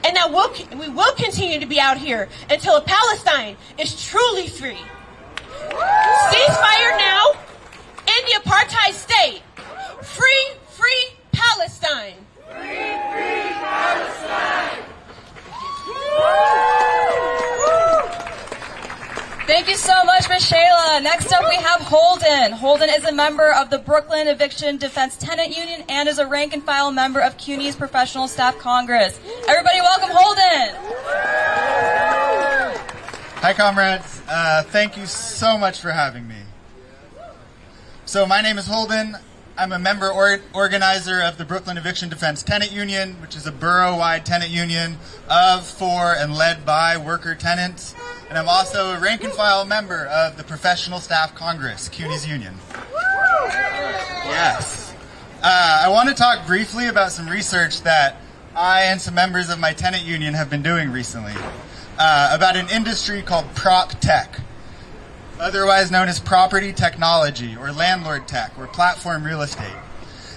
and that we will continue to be out here until Palestine is truly free. Ceasefire now, end the apartheid state. Free, free Palestine. Free, free Palestine. Thank you so much, Ms. Shayla. Next up, we have Holden. Holden is a member of the Brooklyn Eviction Defense Tenant Union and is a rank-and-file member of CUNY's Professional Staff Congress. Everybody welcome Holden. Hi, comrades. Thank you so much for having me. So my name is Holden. I'm a member organizer of the Brooklyn Eviction Defense Tenant Union, which is a borough-wide tenant union of, for, and led by worker tenants. And I'm also a rank-and-file member of the Professional Staff Congress, CUNY's union. Yes. I want to talk briefly about some research that I and some members of my tenant union have been doing recently about an industry called prop tech, otherwise known as property technology or landlord tech or platform real estate.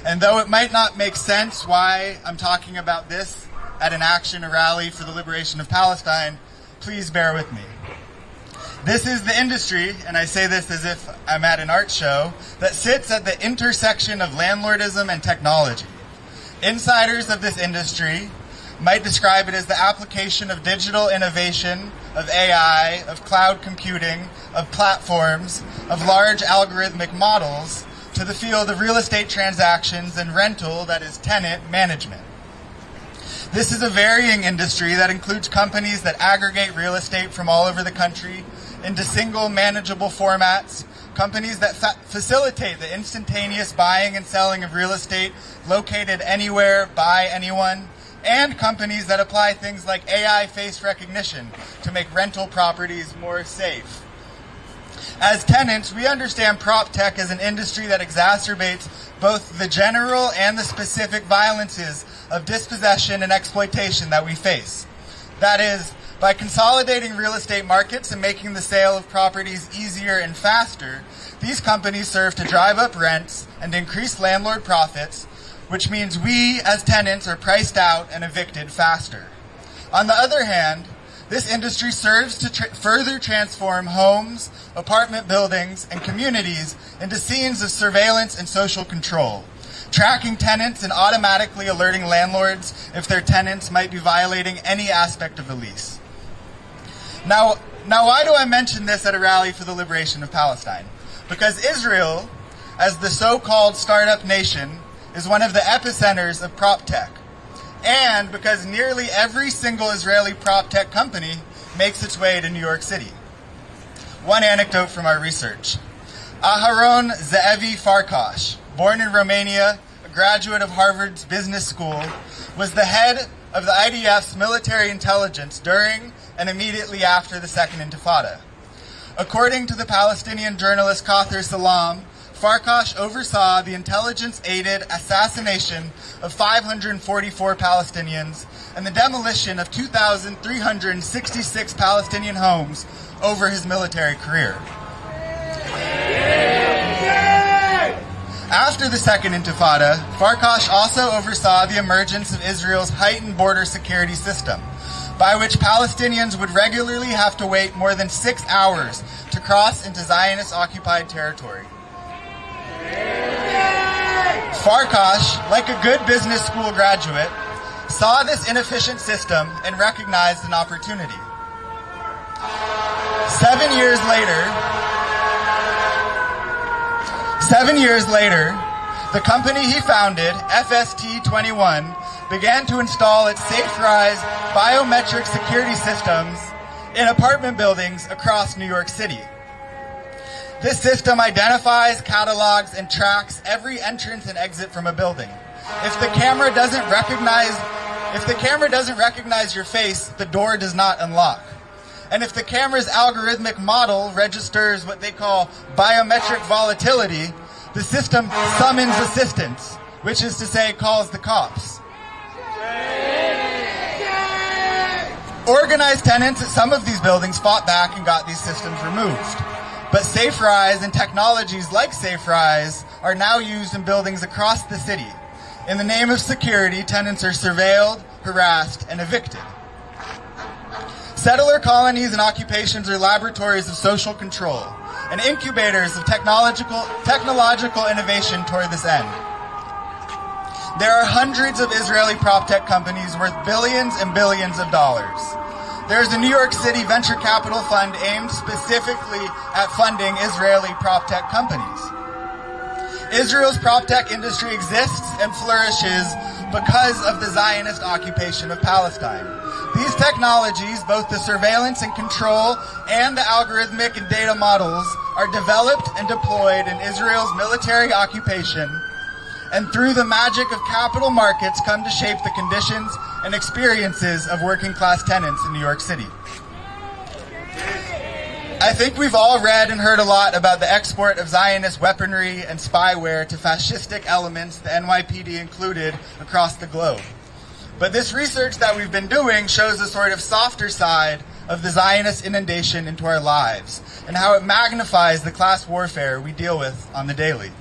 And though it might not make sense why I'm talking about this at an action, a rally for the liberation of Palestine, please bear with me. This is the industry, and I say this as if I'm at an art show, that sits at the intersection of landlordism and technology. Insiders of this industry might describe it as the application of digital innovation, of AI, of cloud computing, of platforms, of large algorithmic models to the field of real estate transactions and rental, that is tenant management. This is a varying industry that includes companies that aggregate real estate from all over the country into single manageable formats, companies that facilitate the instantaneous buying and selling of real estate located anywhere by anyone, and companies that apply things like AI face recognition to make rental properties more safe. As tenants, we understand prop tech as an industry that exacerbates both the general and the specific violences of dispossession and exploitation that we face. That is, by consolidating real estate markets and making the sale of properties easier and faster, these companies serve to drive up rents and increase landlord profits, which means we as tenants are priced out and evicted faster. On the other hand, this industry serves to further transform homes, apartment buildings, and communities into scenes of surveillance and social control, tracking tenants and automatically alerting landlords if their tenants might be violating any aspect of the lease. Now why do I mention this at a rally for the liberation of Palestine? Because Israel, as the so-called startup nation, is one of the epicenters of prop tech. And because nearly every single Israeli prop tech company makes its way to New York City. One anecdote from our research. Aharon Ze'evi Farkash, born in Romania, a graduate of Harvard's Business School, was the head of the IDF's military intelligence during and immediately after the Second Intifada. According to the Palestinian journalist Kather Salam, Farkash oversaw the intelligence-aided assassination of 544 Palestinians and the demolition of 2,366 Palestinian homes over his military career. After the Second Intifada, Farkash also oversaw the emergence of Israel's heightened border security system, by which Palestinians would regularly have to wait more than 6 hours to cross into Zionist-occupied territory. Farkash, like a good business school graduate, saw this inefficient system and recognized an opportunity. 7 years later, the company he founded, FST21, began to install its SafeRise biometric security systems in apartment buildings across New York City. This system identifies, catalogs, and tracks every entrance and exit from a building. If the camera doesn't recognize If the camera doesn't recognize your face, the door does not unlock. And if the camera's algorithmic model registers what they call biometric volatility, the system summons assistance, which is to say, calls the cops. Organized tenants at some of these buildings fought back and got these systems removed. But SafeRise and technologies like SafeRise are now used in buildings across the city. In the name of security, tenants are surveilled, harassed, and evicted. Settler colonies and occupations are laboratories of social control and incubators of technological innovation toward this end. There are hundreds of Israeli prop tech companies worth billions and billions of dollars. There's a New York City venture capital fund aimed specifically at funding Israeli prop tech companies. Israel's prop tech industry exists and flourishes because of the Zionist occupation of Palestine. These technologies, both the surveillance and control and the algorithmic and data models, are developed and deployed in Israel's military occupation, and through the magic of capital markets come to shape the conditions and experiences of working class tenants in New York City. I think we've all read and heard a lot about the export of Zionist weaponry and spyware to fascistic elements, the NYPD included, across the globe. But this research that we've been doing shows a sort of softer side of the Zionist inundation into our lives and how it magnifies the class warfare we deal with on the daily.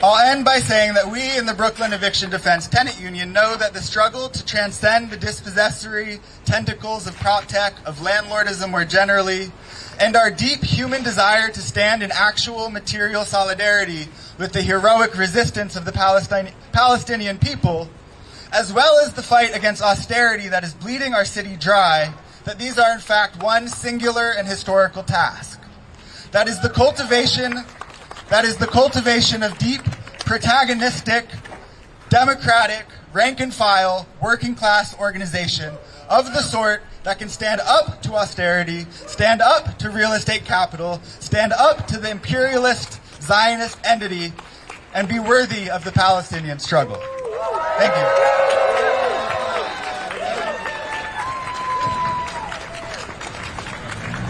I'll end by saying that we in the Brooklyn Eviction Defense Tenant Union know that the struggle to transcend the dispossessory tentacles of prop tech, of landlordism more generally, and our deep human desire to stand in actual material solidarity with the heroic resistance of the Palestinian people, as well as the fight against austerity that is bleeding our city dry, that these are in fact one singular and historical task. That is the cultivation of deep, protagonistic, democratic, rank-and-file, working-class organization of the sort that can stand up to austerity, stand up to real estate capital, stand up to the imperialist Zionist entity, and be worthy of the Palestinian struggle. Thank you.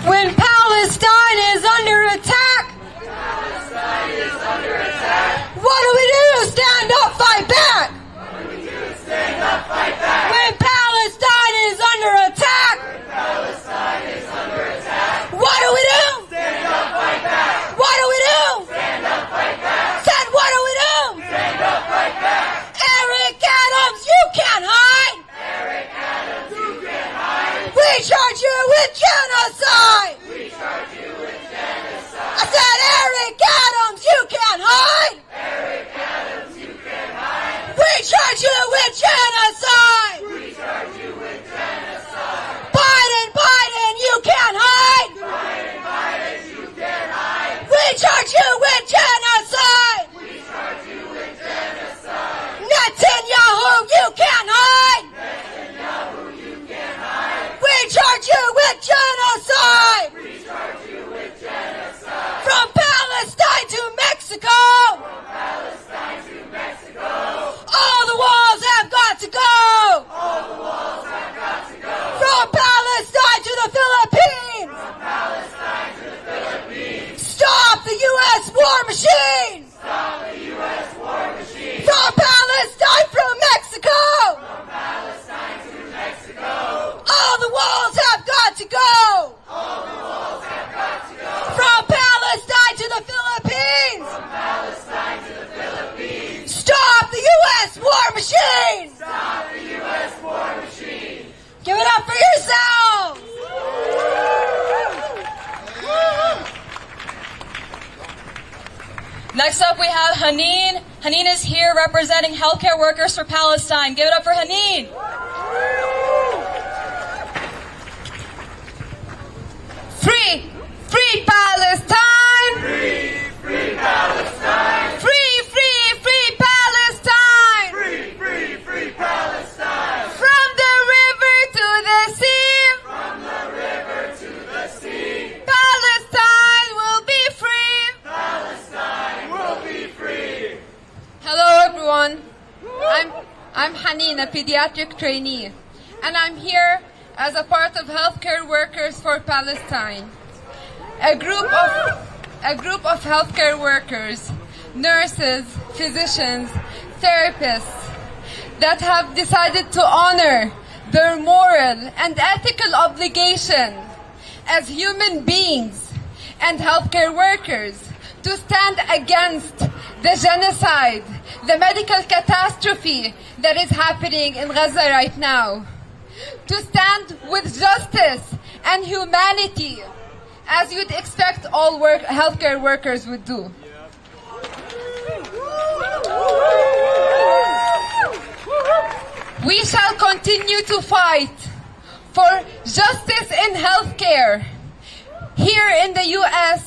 When Palestine is under attack, what do we do? Stand up, fight back. When Palestine is under attack, what do we do? Stand up, fight back. What do we do? Stand up, fight back. Said, what do we do? Stand up, fight back. Eric Adams, you can't hide. Eric Adams, you can't hide. We charge you with genocide. We charge you with genocide. I said, Eric Adams, you can't hide. Eric Adams, you can't hide. We charge you with genocide. We charge you with genocide. Biden, you can't hide. Biden, you can't hide. We charge you with genocide. We charge you with genocide. Netanyahu, you can't hide. Netanyahu, you can't hide. We charge you with genocide. We charge you with genocide. From Palestine to Mexico. From Palestine to Mexico. All the walls have got to go. All the walls have got to go. From Palestine to the Philippines. From Palestine to the Philippines. Stop the U.S. war machine. Stop the U.S. war machine. From Palestine from Mexico. From Palestine to Mexico. All the walls have got to go. All the walls have got to go. From Palestine to the Philippines. From Palestine to the Philippines. Stop the U.S. war machine. Stop the U.S. war machine. Give it up for yourselves. Next up, we have Haneen. Haneen is here representing healthcare workers for Palestine. Give it up for Haneen. Free Palestine. Free Palestine. Free Palestine. Free Palestine. From the river to the sea. From the river to the sea. Palestine will be free. Palestine will be free. Hello everyone. I'm Haneen, a pediatric trainee, and I'm here as a part of Healthcare Workers for Palestine, a group of healthcare workers, nurses, physicians, therapists that have decided to honor their moral and ethical obligation as human beings and healthcare workers to stand against the genocide, the medical catastrophe that is happening in Gaza right now, to stand with justice and humanity as you'd expect all healthcare workers would do. We shall continue to fight for justice in healthcare here in the U.S.,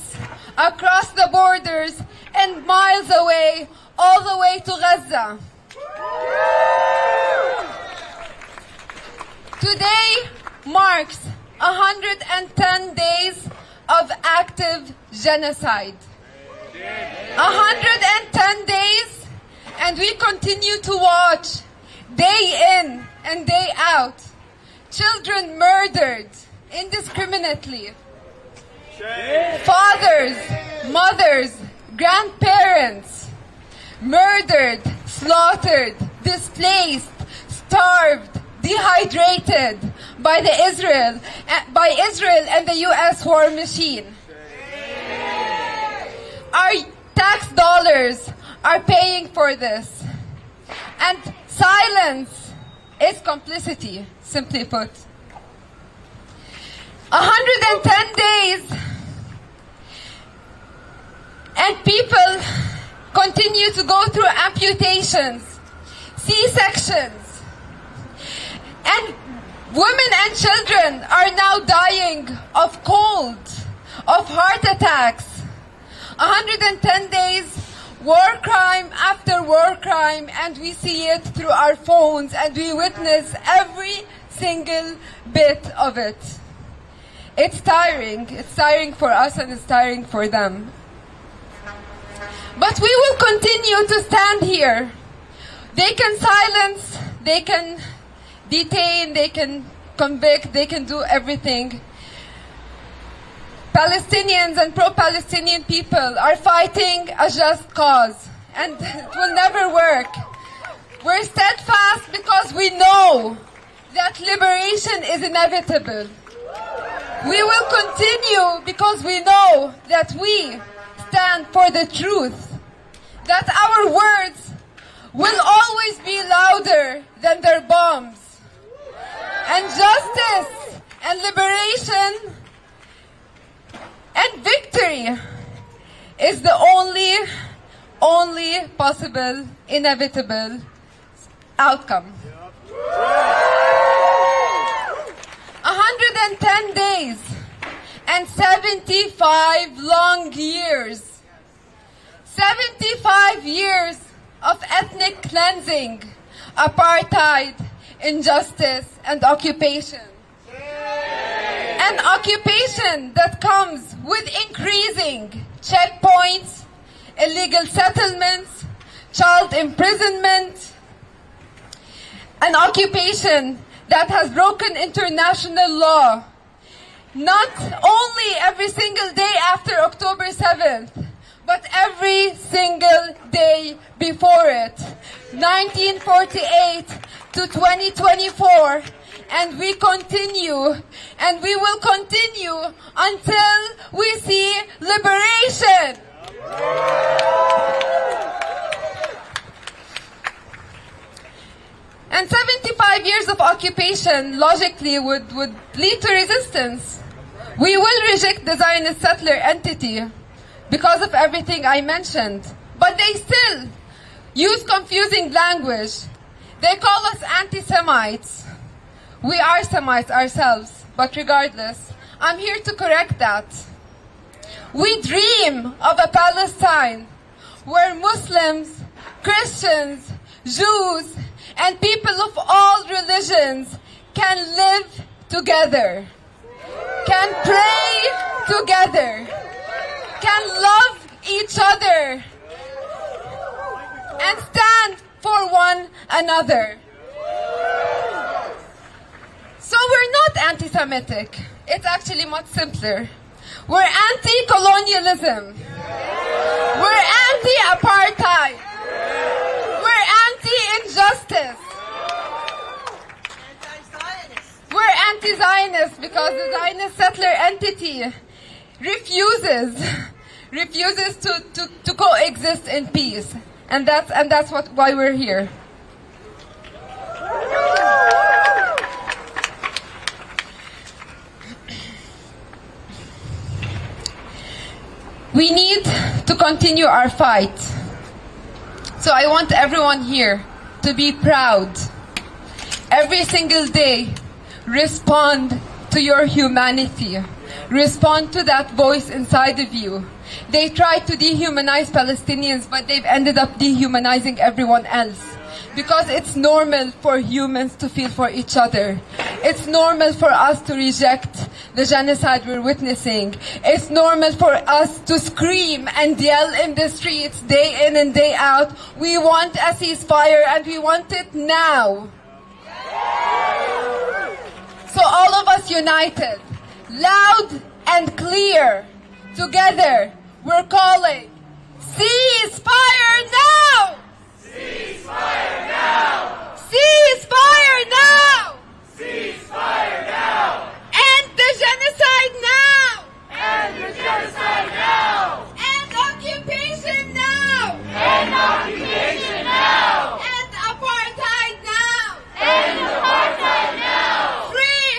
across the borders, and miles away, all the way to Gaza. Today marks 110 days of active genocide. 110 days, and we continue to watch day in and day out. Children murdered indiscriminately. Fathers, mothers, grandparents murdered, slaughtered, displaced, starved, dehydrated by Israel and the U.S. war machine. Our tax dollars are paying for this. And silence is complicity, simply put. 110 days, and people continue to go through amputations, C-sections, and women and children are now dying of cold, of heart attacks. 110 days, war crime after war crime, and we see it through our phones, and we witness every single bit of it. It's tiring. It's tiring for us, and it's tiring for them. But we will continue to stand here. They can silence, they can detain, they can convict, they can do everything. Palestinians and pro-Palestinian people are fighting a just cause, and it will never work. We're steadfast because we know that liberation is inevitable. We will continue because we know that we stand for the truth, that our words will always be louder than their bombs. And justice and liberation and victory is the only possible, inevitable outcome. 110 days and 75 long years. 75 years of ethnic cleansing, apartheid, injustice, and occupation. An occupation that comes with increasing checkpoints, illegal settlements, child imprisonment. An occupation that has broken international law, not only every single day after October 7th, but every single day before it, 1948 to 2024, and we continue, and we will continue until we see liberation. And 75 years of occupation logically would lead to resistance. We will reject the Zionist settler entity because of everything I mentioned. But they still use confusing language. They call us anti-Semites. We are Semites ourselves, but regardless, I'm here to correct that. We dream of a Palestine where Muslims, Christians, Jews, and people of all religions can live together, can pray together, can love each other, and stand for one another. So we're not anti-Semitic. It's actually much simpler. We're anti-colonialism. We're anti-apartheid. We're anti-injustice. We're anti-Zionist because the Zionist settler entity refuses to coexist in peace. And that's why we're here. We need to continue our fight. So I want everyone here to be proud. Every single day, respond to your humanity. Respond to that voice inside of you. They tried to dehumanize Palestinians, but they've ended up dehumanizing everyone else. Because it's normal for humans to feel for each other. It's normal for us to reject the genocide we're witnessing. It's normal for us to scream and yell in the streets day in and day out. We want a ceasefire and we want it now. So all of us united, loud and clear, together, we're calling, ceasefire now! Ceasefire now! Ceasefire now! Ceasefire now! End the genocide now! End the genocide now! End occupation now! End occupation now! End apartheid now! End apartheid now! Free!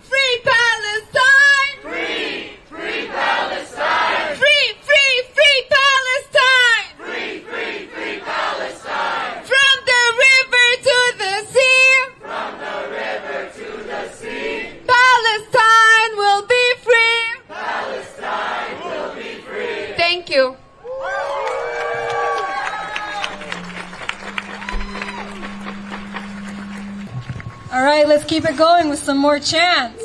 Free Palestine! Free! Free Palestine! Free! Free! Free Palestine! Free! Free! Free Palestine! From the river to the sea! From the river to the sea! Palestine will be free! Palestine will be free! Thank you. All right, let's keep it going with some more chants.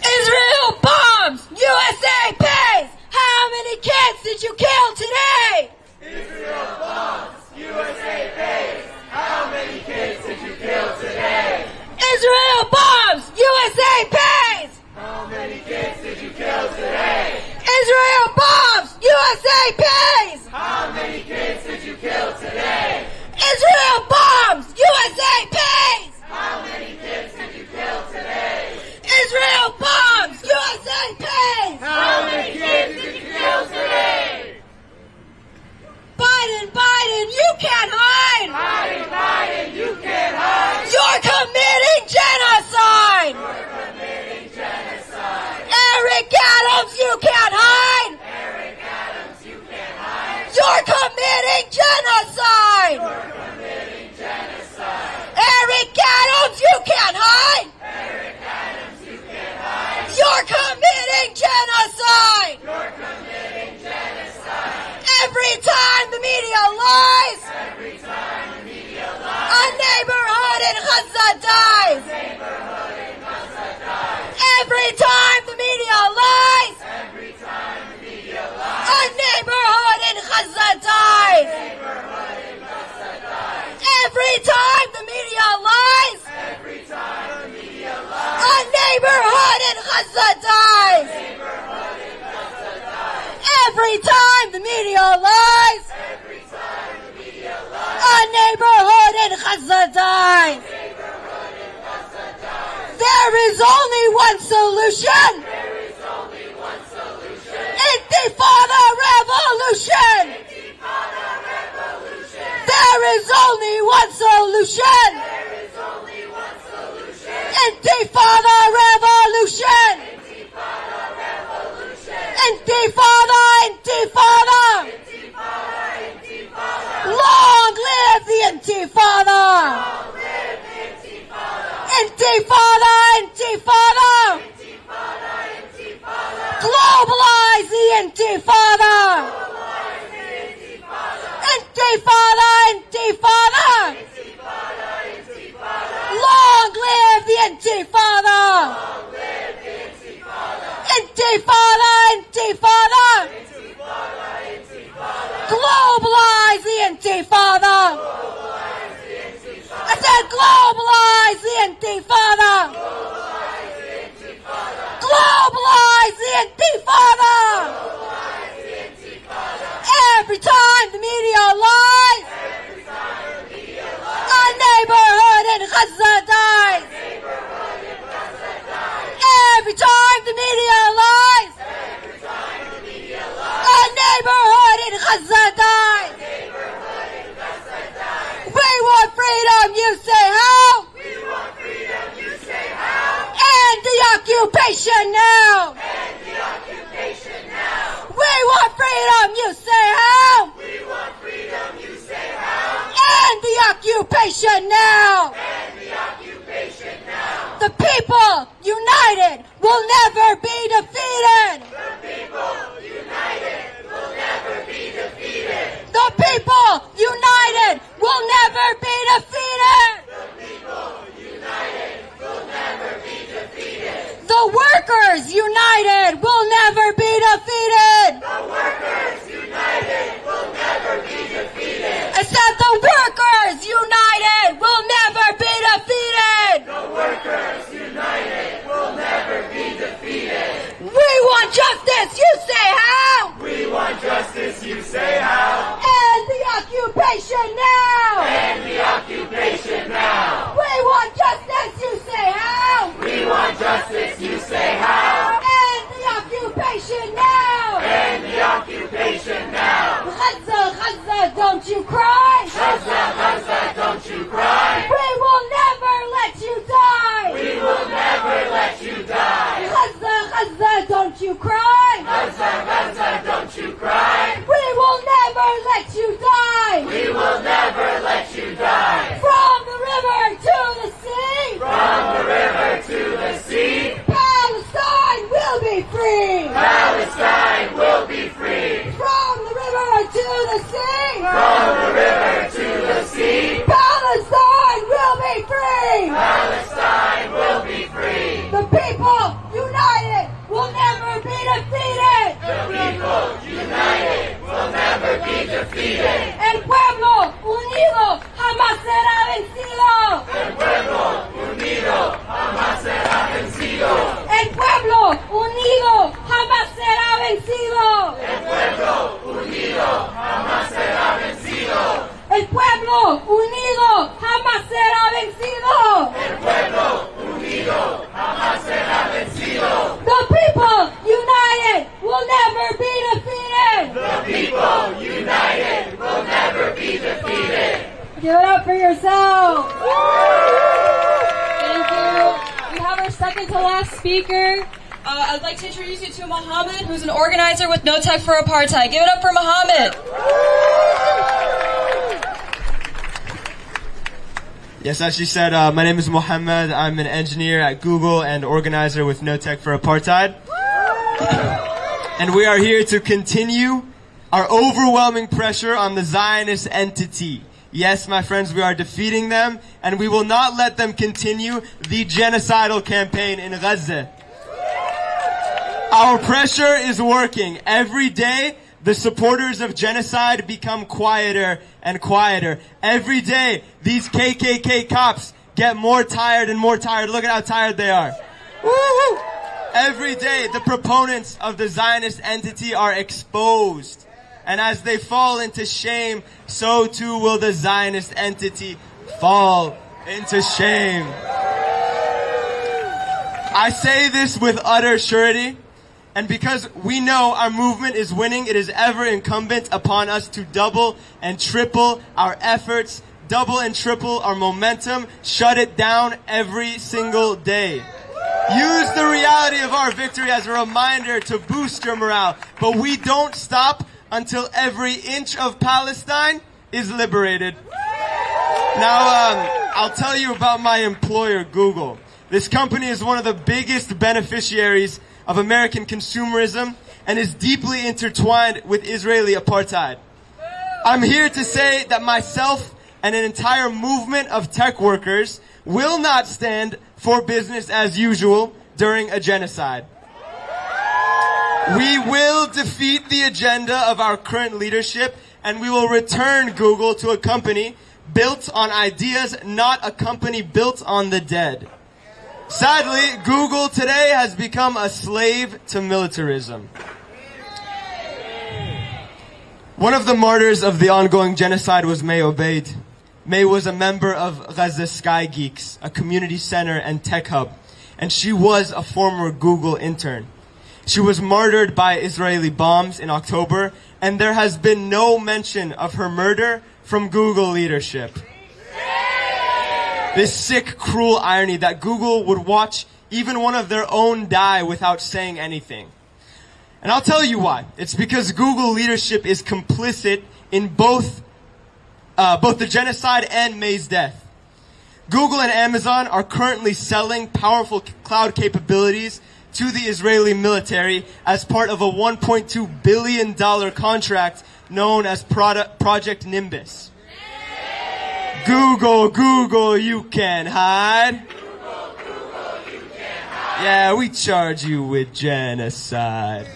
Israel bombs! USA pays! How many kids did you kill today? Israel bombs! USA pays! How many kids did you kill today? Israel bombs! USA pays! How many kids did you kill today? Israel bombs! USA pays! How many kids did you kill today? Israel bombs! USA pays! How many kids did you kill today? Israel bombs! USA pays! How many kids did you kill today? Biden, Biden, you can't hide! Biden, Biden, you can't hide! You're committing genocide! You're committing genocide! Eric Adams, you can't hide! Eric Adams, you can't hide! You're committing genocide! You're committing genocide! Eric Adams, you can't hide! Eric Adams, you can't hide! You're committing genocide! You're committing genocide! Every time the media lies, Every time the media lies, a neighborhood in Gaza dies. neighborhood in Gaza dies. Every time the media lies, Every time the media lies, a neighborhood in Gaza dies. neighborhood in Gaza dies. Every time the media lies, Every time the media lies, a neighborhood in Gaza dies. neighborhood in Gaza dies. Every time the media lies, Every time the media lies, a neighborhood in Gaza dies. neighborhood in Gaza dies. There is only one solution. There is only one solution. Intifada revolution. Intifada revolution. There is only one solution. There is only one solution. Intifada revolution. Intifada revolution. Intifada, intifada. Intifada, intifada. Long live the intifada. Long live the intifada. Intifada, intifada. Intifada, intifada. Globalize the intifada. Globalize the intifada. Intifada, intifada. Intifada, intifada. Long live the intifada. Long live the intifada. Intifada, intifada. And globalize the intifada. Globalize the intifada. Every time the media lies, a neighborhood in Gaza dies. Every time the media lies, a neighborhood in Gaza dies. We want freedom, you say how? We want freedom, you say how? End the occupation now. End the occupation now. We want freedom, you say how? We want freedom, you say how? End the occupation now. End the occupation now. The people united will never be defeated. The people united will never be defeated. The people united will never be defeated. The people united will never be defeated. The workers united will never be defeated. The workers united will never be defeated. I said the workers united will never be defeated. The workers united will never be defeated. We want justice, you say how? We want justice, you say how? End the occupation now. End the occupation now. We want justice, you say how? We want justice, you say how? End the occupation now. End the occupation now. Gaza, Gaza, don't you cry. Gaza, Gaza, don't you cry. We will never let you die. We will never let you die. Gaza, Gaza, don't you cry. Gaza, Gaza, don't you cry. We will never let you die. We will never let you die. From the river to the sea. From the river to the sea. Palestine will be free. Palestine will be free. From the river to the sea. From the river to the sea. Palestine will be free. Palestine will be free. The people united will never be defeated. The people united will never be defeated. El pueblo unido jamás será vencido. El pueblo unido jamás será vencido. El pueblo unido jamás será vencido. El pueblo unido jamás será vencido. El pueblo unido jamás será vencido. El pueblo unido jamás será vencido. The people united will never be defeated. The people united will never be defeated. Give it up for yourself. Thank you. We have our second to last speaker. I'd like to introduce you to Mohammed, who's an organizer with No Tech for Apartheid. Give it up for Mohammed. Yes, as she said, my name is Mohammed. I'm an engineer at Google and organizer with No Tech for Apartheid. And we are here to continue our overwhelming pressure on the Zionist entity. Yes, my friends, we are defeating them, and we will not let them continue the genocidal campaign in Gaza. Our pressure is working. Every day, the supporters of genocide become quieter and quieter. Every day, these KKK cops get more tired and more tired. Look at how tired they are. Woo-hoo. Every day, the proponents of the Zionist entity are exposed. And as they fall into shame, so too will the Zionist entity fall into shame. I say this with utter surety. And because we know our movement is winning, it is ever incumbent upon us to double and triple our efforts, double and triple our momentum, shut it down every single day. Use the reality of our victory as a reminder to boost your morale. But we don't stop until every inch of Palestine is liberated. Now, I'll tell you about my employer, Google. This company is one of the biggest beneficiaries of American consumerism and is deeply intertwined with Israeli apartheid. I'm here to say that myself and an entire movement of tech workers will not stand for business as usual during a genocide. We will defeat the agenda of our current leadership, and we will return Google to a company built on ideas, not a company built on the dead. Sadly, Google today has become a slave to militarism. One of the martyrs of the ongoing genocide was May Obeid. May was a member of Gaza Sky Geeks, a community center and tech hub, and she was a former Google intern. She was martyred by Israeli bombs in October, and there has been no mention of her murder from Google leadership. This sick, cruel irony that Google would watch even one of their own die without saying anything. And I'll tell you why. It's because Google leadership is complicit in both the genocide and May's death. Google and Amazon are currently selling powerful cloud capabilities to the Israeli military as part of a $1.2 billion contract known as Project Nimbus. Google, you can't hide. Yeah, we charge you with genocide.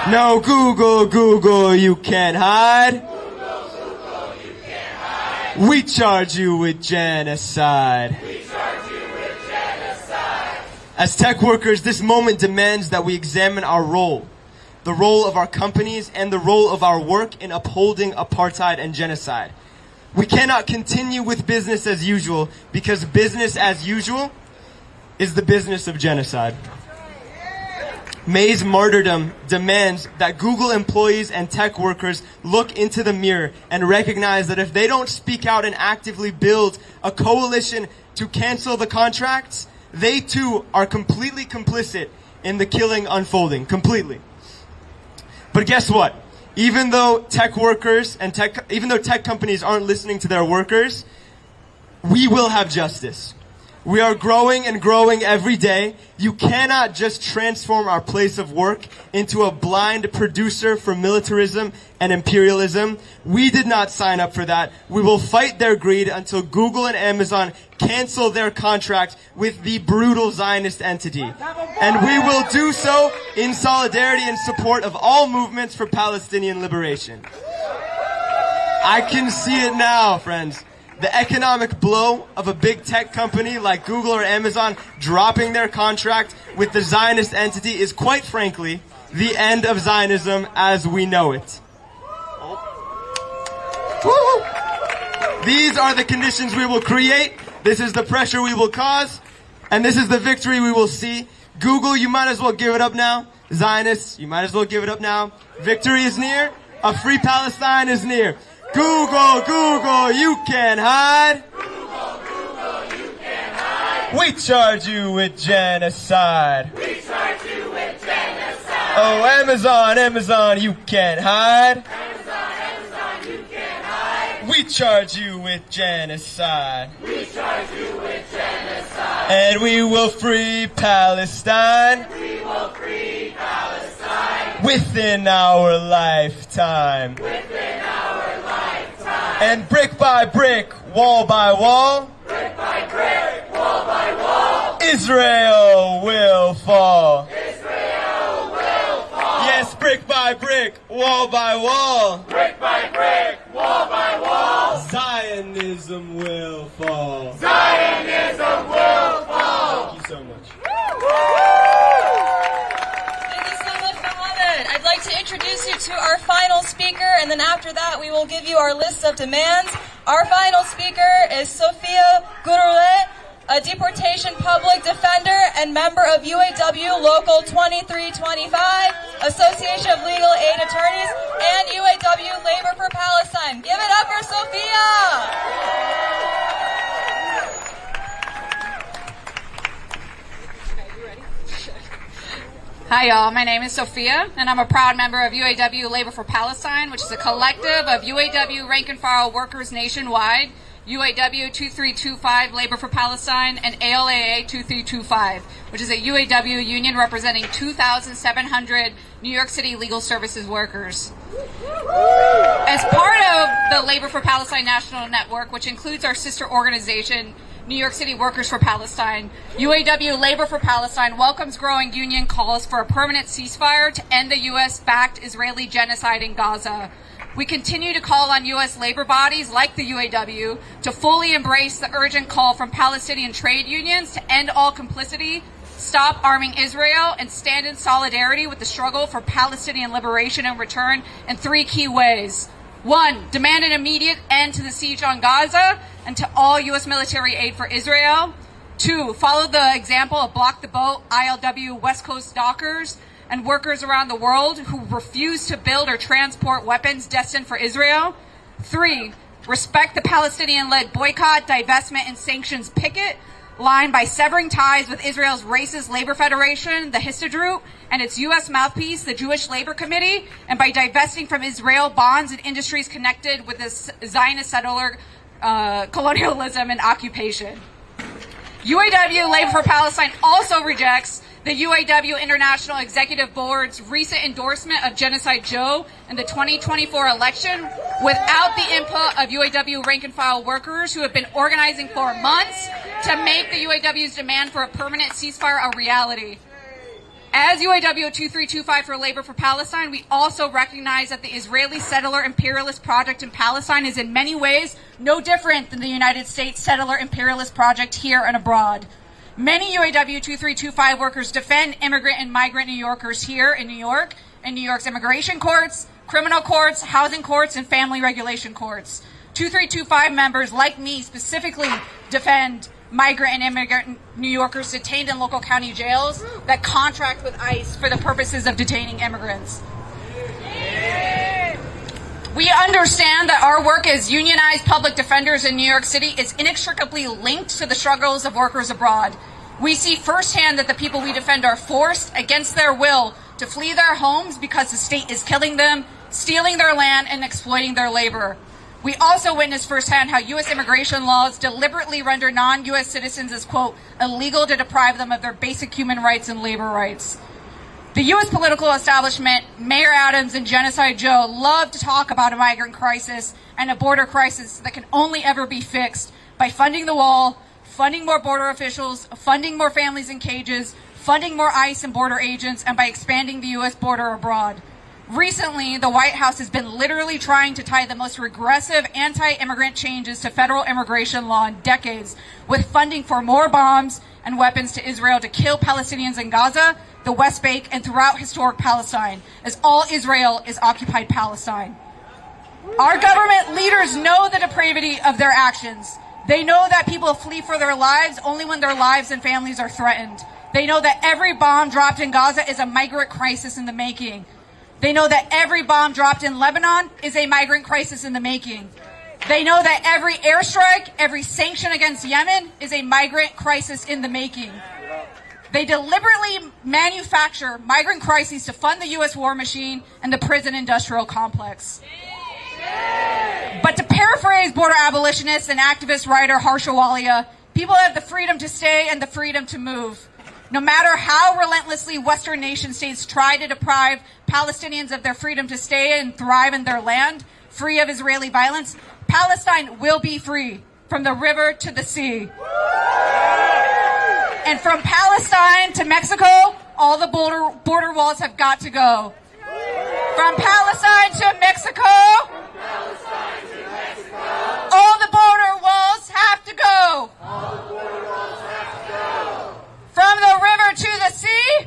No, Google, you can't hide. We charge you with genocide. As tech workers, this moment demands that we examine our role, the role of our companies, and the role of our work in upholding apartheid and genocide. We cannot continue with business as usual because business as usual is the business of genocide. May's martyrdom demands that Google employees and tech workers look into the mirror and recognize that if they don't speak out and actively build a coalition to cancel the contracts, they too are completely complicit in the killing unfolding, completely. But guess what? Even though tech companies aren't listening to their workers, we will have justice. We are growing and growing every day. You cannot just transform our place of work into a blind producer for militarism and imperialism. We did not sign up for that. We will fight their greed until Google and Amazon cancel their contract with the brutal Zionist entity. And we will do so in solidarity and support of all movements for Palestinian liberation. I can see it now, friends. The economic blow of a big tech company like Google or Amazon dropping their contract with the Zionist entity is quite frankly the end of Zionism as we know it. These are the conditions we will create. This is the pressure we will cause. And this is the victory we will see. Google, you might as well give it up now. Zionists, you might as well give it up now. Victory is near. A free Palestine is near. Google, you can't hide. Google, you can't hide. We charge you with genocide. We charge you with genocide. Oh, Amazon, you can't hide. Amazon, you can't hide. We charge you with genocide. We charge you with genocide. And we will free Palestine. We will free Palestine. Within our lifetime. Within our lifetime. And brick by brick, wall by wall. Brick by brick, wall by wall. Israel will fall. Israel will fall. Yes, brick by brick, wall by wall. Brick by brick, wall by wall. Zionism will fall. Zionism will fall. Thank you so much. Thank you so much, Mohammed. I'd like to introduce you to our final speaker, and then after that we will give you our list of demands. Our final speaker is Sophia Gurule, a deportation public defender and member of UAW Local 2325, Association of Legal Aid Attorneys, and UAW Labor for Palestine. Give it up for Sophia! Hi y'all, my name is Sophia, and I'm a proud member of UAW Labor for Palestine, which is a collective of UAW rank and file workers nationwide, UAW 2325 Labor for Palestine, and ALAA 2325, which is a UAW union representing 2,700 New York City legal services workers. As part of the Labor for Palestine National Network, which includes our sister organization, New York City Workers for Palestine, UAW Labor for Palestine welcomes growing union calls for a permanent ceasefire to end the U.S.-backed Israeli genocide in Gaza. We continue to call on U.S. labor bodies like the UAW to fully embrace the urgent call from Palestinian trade unions to end all complicity, stop arming Israel, and stand in solidarity with the struggle for Palestinian liberation and return in 3 key ways. 1, demand an immediate end to the siege on Gaza and to all U.S. military aid for Israel. 2, follow the example of Block the Boat, ILW West Coast dockers, and workers around the world who refuse to build or transport weapons destined for Israel. 3, respect the Palestinian-led boycott, divestment, and sanctions picket line by severing ties with Israel's racist labor federation, the Histadrut, and its U.S. mouthpiece, the Jewish Labor Committee, and by divesting from Israel bonds and industries connected with this Zionist settler colonialism and occupation. UAW Labor for Palestine also rejects the UAW International Executive Board's recent endorsement of Genocide Joe in the 2024 election without the input of UAW rank-and-file workers who have been organizing for months to make the UAW's demand for a permanent ceasefire a reality. As UAW 2325 for Labor for Palestine, we also recognize that the Israeli settler imperialist project in Palestine is in many ways no different than the United States settler imperialist project here and abroad. Many UAW 2325 workers defend immigrant and migrant New Yorkers here in New York, in New York's immigration courts, criminal courts, housing courts, and family regulation courts. 2325 members, like me, specifically defend migrant and immigrant New Yorkers detained in local county jails that contract with ICE for the purposes of detaining immigrants. We understand that our work as unionized public defenders in New York City is inextricably linked to the struggles of workers abroad. We see firsthand that the people we defend are forced, against their will, to flee their homes because the state is killing them, stealing their land, and exploiting their labor. We also witness firsthand how U.S. immigration laws deliberately render non-U.S. citizens as, quote, illegal to deprive them of their basic human rights and labor rights. The U.S. political establishment, Mayor Adams and Genocide Joe, love to talk about a migrant crisis and a border crisis that can only ever be fixed by funding the wall, funding more border officials, funding more families in cages, funding more ICE and border agents, and by expanding the U.S. border abroad. Recently, the White House has been literally trying to tie the most regressive anti-immigrant changes to federal immigration law in decades, with funding for more bombs and weapons to Israel to kill Palestinians in Gaza, the West Bank, and throughout historic Palestine, as all Israel is occupied Palestine. Our government leaders know the depravity of their actions. They know that people flee for their lives only when their lives and families are threatened. They know that every bomb dropped in Gaza is a migrant crisis in the making. They know that every bomb dropped in Lebanon is a migrant crisis in the making. They know that every airstrike, every sanction against Yemen is a migrant crisis in the making. They deliberately manufacture migrant crises to fund the U.S. war machine and the prison industrial complex. But to paraphrase border abolitionist and activist writer Harsha Walia, people have the freedom to stay and the freedom to move. No matter how relentlessly Western nation states try to deprive Palestinians of their freedom to stay and thrive in their land, free of Israeli violence, Palestine will be free from the river to the sea. And from Palestine to Mexico, all the border walls have got to go. From Palestine to Mexico, all the border walls have to go. From the river to the sea,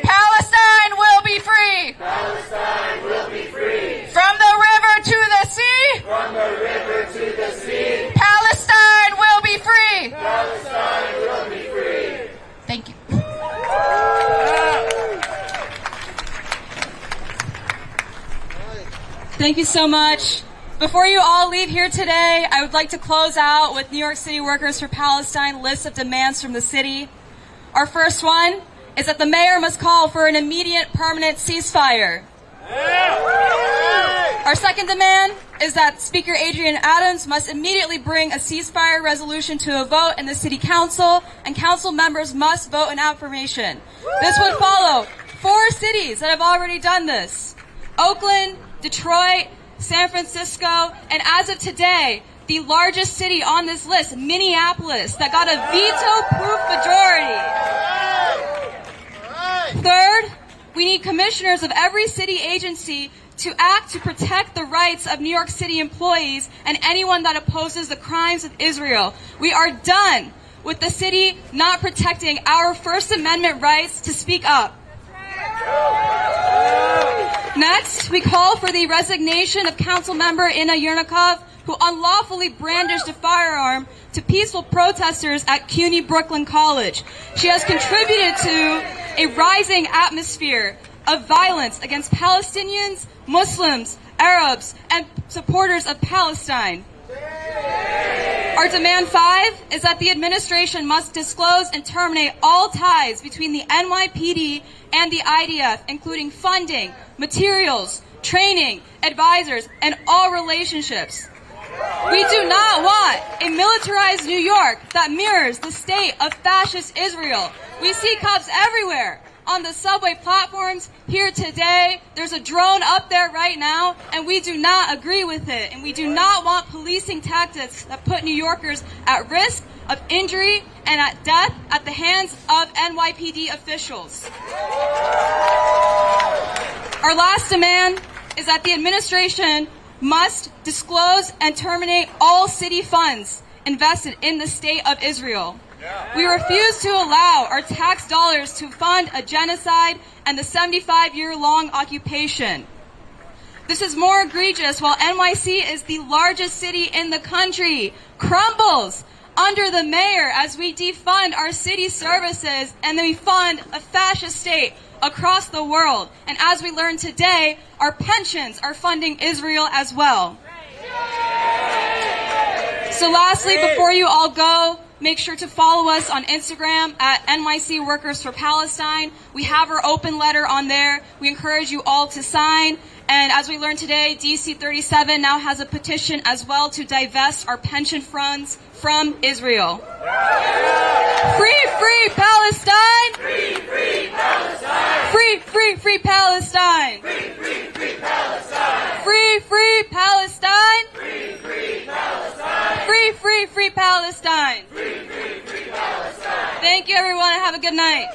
Palestine will be free. Palestine will be free. From the river to the sea, Palestine will be free. Palestine will be free. Thank you. Thank you so much. Before you all leave here today, I would like to close out with New York City Workers for Palestine list of demands from the city. Our first one is that the mayor must call for an immediate permanent ceasefire. Our second demand is that Speaker Adrian Adams must immediately bring a ceasefire resolution to a vote in the city council, and council members must vote in affirmation. This would follow 4 cities that have already done this: Oakland, Detroit, San Francisco, and as of today, the largest city on this list, Minneapolis, that got a veto-proof majority. Third, we need commissioners of every city agency to act to protect the rights of New York City employees and anyone that opposes the crimes of Israel. We are done with the city not protecting our First Amendment rights to speak up. Next, we call for the resignation of Councilmember Inna Yernikov, who unlawfully brandished a firearm to peaceful protesters at CUNY Brooklyn College. She has contributed to a rising atmosphere of violence against Palestinians, Muslims, Arabs, and supporters of Palestine. Our demand 5 is that the administration must disclose and terminate all ties between the NYPD and the IDF, including funding, materials, training, advisors, and all relationships. We do not want a militarized New York that mirrors the state of fascist Israel. We see cops everywhere. On the subway platforms here today, there's a drone up there right now, and we do not agree with it. And we do not want policing tactics that put New Yorkers at risk of injury and at death at the hands of NYPD officials. Our last demand is that the administration must disclose and terminate all city funds invested in the state of Israel. We refuse to allow our tax dollars to fund a genocide and the 75-year-long occupation. This is more egregious while NYC is the largest city in the country, crumbles under the mayor as we defund our city services and we fund a fascist state across the world. And as we learned today, our pensions are funding Israel as well. So lastly, before you all go, make sure to follow us on Instagram at NYC Workers for Palestine. We have our open letter on there. We encourage you all to sign. And as we learned today, DC 37 now has a petition as well to divest our pension funds from Israel. Free, free Palestine! Free, free Palestine! Free, free, free Palestine! Free, free, free Palestine! Free, free Palestine! Free, free Palestine! Free, free, free Palestine! Free, free, free Palestine! Thank you, everyone, and have a good night.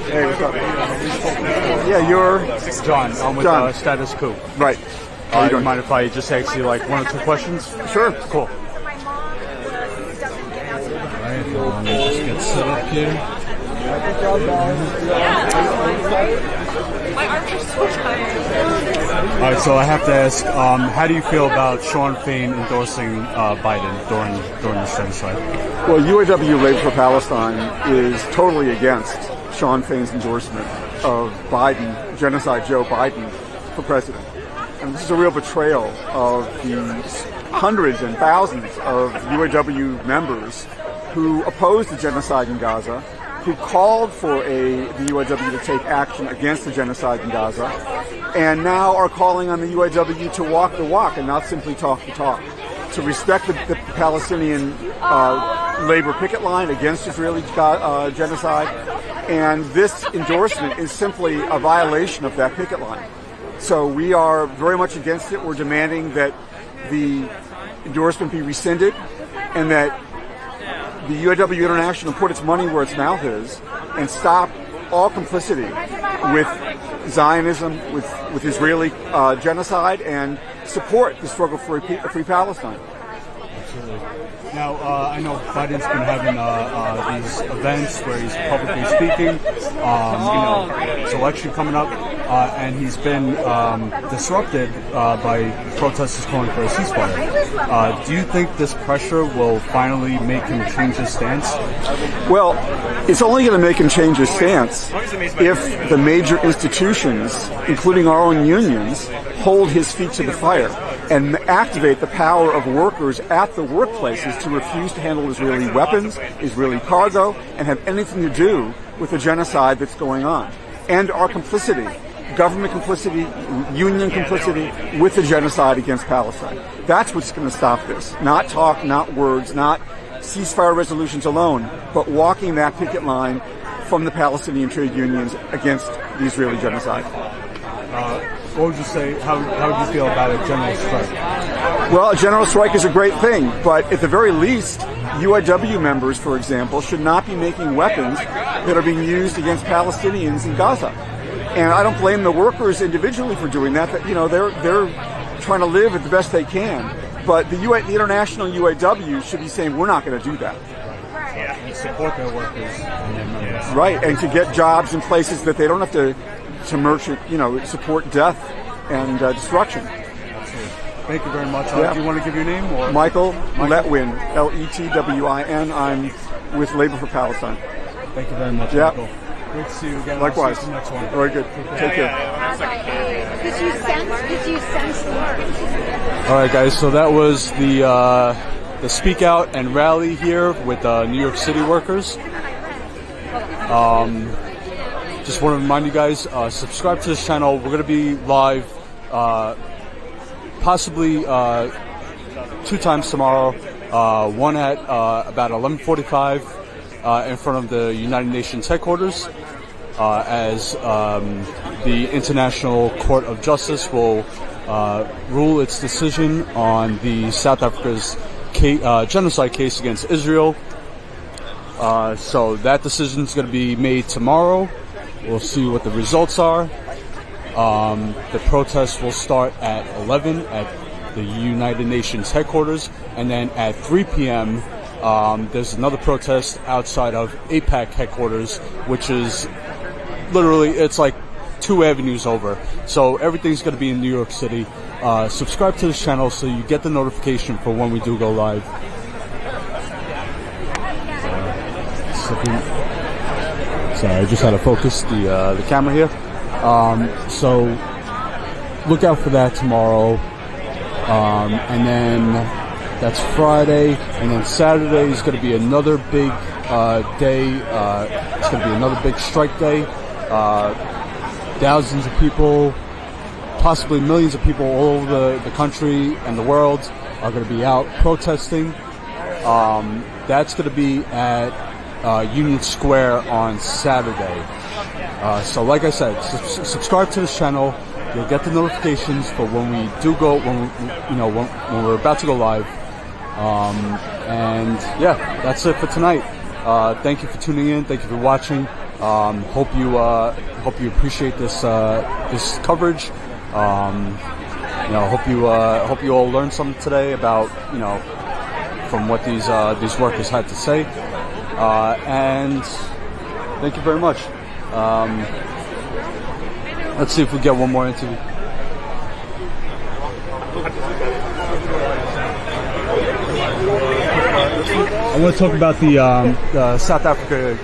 Hey, what's up? Yeah, you're John. I'm with John. Status Coup. Right. You mind if I just ask you like 1 or 2 questions? Sure. Cool. Alright, let's get set up here. My arms are so tired. Alright, so I have to ask, how do you feel about Sean Fain endorsing Biden during this genocide? Well, UAW Labor for Palestine is totally against Sean Fain's endorsement of Biden, genocide Joe Biden, for president. And this is a real betrayal of the hundreds and thousands of UAW members who opposed the genocide in Gaza, who called for the UAW to take action against the genocide in Gaza, and now are calling on the UAW to walk the walk and not simply talk the talk, to respect the Palestinian labor picket line against Israeli genocide. And this endorsement is simply a violation of that picket line. So we are very much against it. We're demanding that the endorsement be rescinded and that the UAW International put its money where its mouth is and stop all complicity with Zionism, with Israeli genocide, and support the struggle for a free Palestine. Absolutely. Now, I know Biden's been having these events where he's publicly speaking. It's election coming up, and he's been disrupted by protesters calling for a ceasefire. Do you think this pressure will finally make him change his stance? Well, it's only going to make him change his stance if the major institutions, including our own unions, hold his feet to the fire and activate the power of workers at the workplaces to refuse to handle Israeli weapons, Israeli cargo, and have anything to do with the genocide that's going on. And our complicity, government complicity, union complicity with the genocide against Palestine. That's what's going to stop this. Not talk, not words, not ceasefire resolutions alone, but walking that picket line from the Palestinian trade unions against the Israeli genocide. What would you say, how would you feel about a general strike? Well, a general strike is a great thing, but at the very least, UAW members, for example, should not be making weapons that are being used against Palestinians in Gaza. And I don't blame the workers individually for doing that. That, you know, they're trying to live the best they can. But the international UAW should be saying, we're not going to do that. Yeah, and support their workers and their members. Right, and to get jobs in places that they don't have to merchant, you know, support death and destruction. Thank you very much. Yeah. Do you want to give your name? Or? Michael Letwin, Letwin. I'm with Labor for Palestine. Thank you very much, Yeah. Michael. Great to see you again. Likewise. I'll see you next one. Very good. Take care. Did you sense the All right, guys. So that was the speak out and rally here with New York City workers. Just want to remind you guys, subscribe to this channel. We're going to be live possibly 2 times tomorrow. One at about 11:45 in front of the United Nations headquarters, as the International Court of Justice will rule its decision on the South Africa's genocide case against Israel. So that decision is going to be made tomorrow. We'll see what the results are. The protest will start at 11 at the United Nations headquarters, and then at 3 p.m. There's another protest outside of APAC headquarters, which is literally, it's like 2 avenues over. So everything's going to be in New York City. Subscribe to this channel so you get the notification for when we do go live. Sorry, I just had to focus the camera here. So look out for that tomorrow. And then that's Friday, and then Saturday is going to be another big day. It's going to be another big strike day. Thousands of people, possibly millions of people all over the country and the world are going to be out protesting. That's going to be at Union Square on Saturday. So like I said, subscribe to this channel. You'll get the notifications for when we do go, when we're about to go live. And yeah, that's it for tonight. Thank you for tuning in. Thank you for watching. Hope you appreciate this coverage. Hope you all learned something today about from what these workers had to say. And thank you very much. Let's see if we get one more interview. I want to talk about the South Africa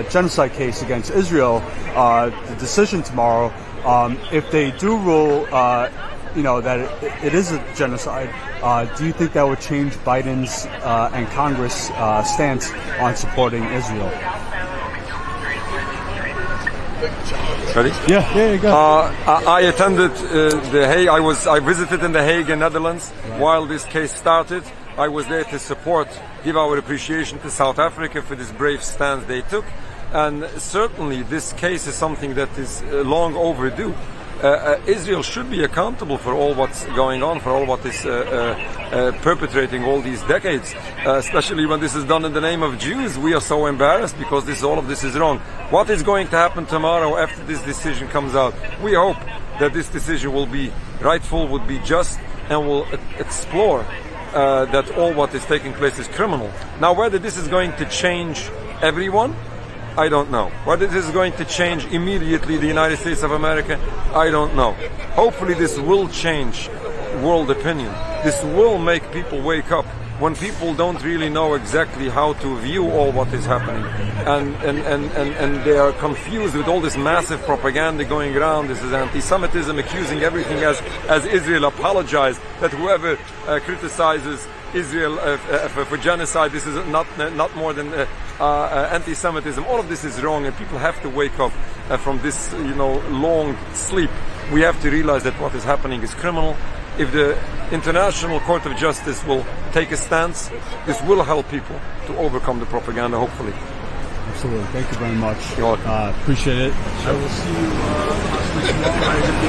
genocide case against Israel. The decision tomorrow. If they do rule, that it is a genocide, do you think that would change Biden's and Congress' stance on supporting Israel? Ready? Yeah, go. I attended The Hague. I visited in The Hague in Netherlands while this case started. I was there to give our appreciation to South Africa for this brave stance they took. And certainly this case is something that is long overdue. Israel should be accountable for all what's going on, for all what is perpetrating all these decades, especially when this is done in the name of Jews. We are so embarrassed because all of this is wrong. What is going to happen tomorrow after this decision comes out? We hope that this decision will be rightful, would be just, and will explore that all what is taking place is criminal. Now, whether this is going to change everyone, I don't know. Whether this is going to change immediately the United States of America, I don't know. Hopefully this will change world opinion. This will make people wake up when people don't really know exactly how to view all what is happening. And they are confused with all this massive propaganda going around. This is anti-Semitism, accusing everything as Israel apologized, that whoever criticizes Israel for genocide, this is not more than anti-Semitism. All of this is wrong, and people have to wake up from this long sleep. We have to realize that what is happening is criminal. If the International Court of Justice will take a stance, this will help people to overcome the propaganda, hopefully. Absolutely. Thank you very much. Appreciate it. I will see you possibly tomorrow. I'm going to be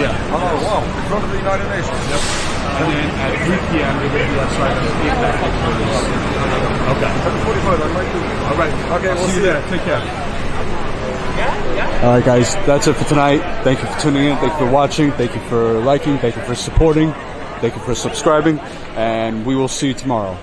at wow, in front of the United Nations. Yep. And then at 3 p.m. we're going to be outside of the Okay. 7:45, I might do. All right. Okay, we'll see you there. Take care. All right, guys, that's it for tonight. Thank you for tuning in. Thank you for watching. Thank you for liking. Thank you for supporting. Thank you for subscribing. And we will see you tomorrow.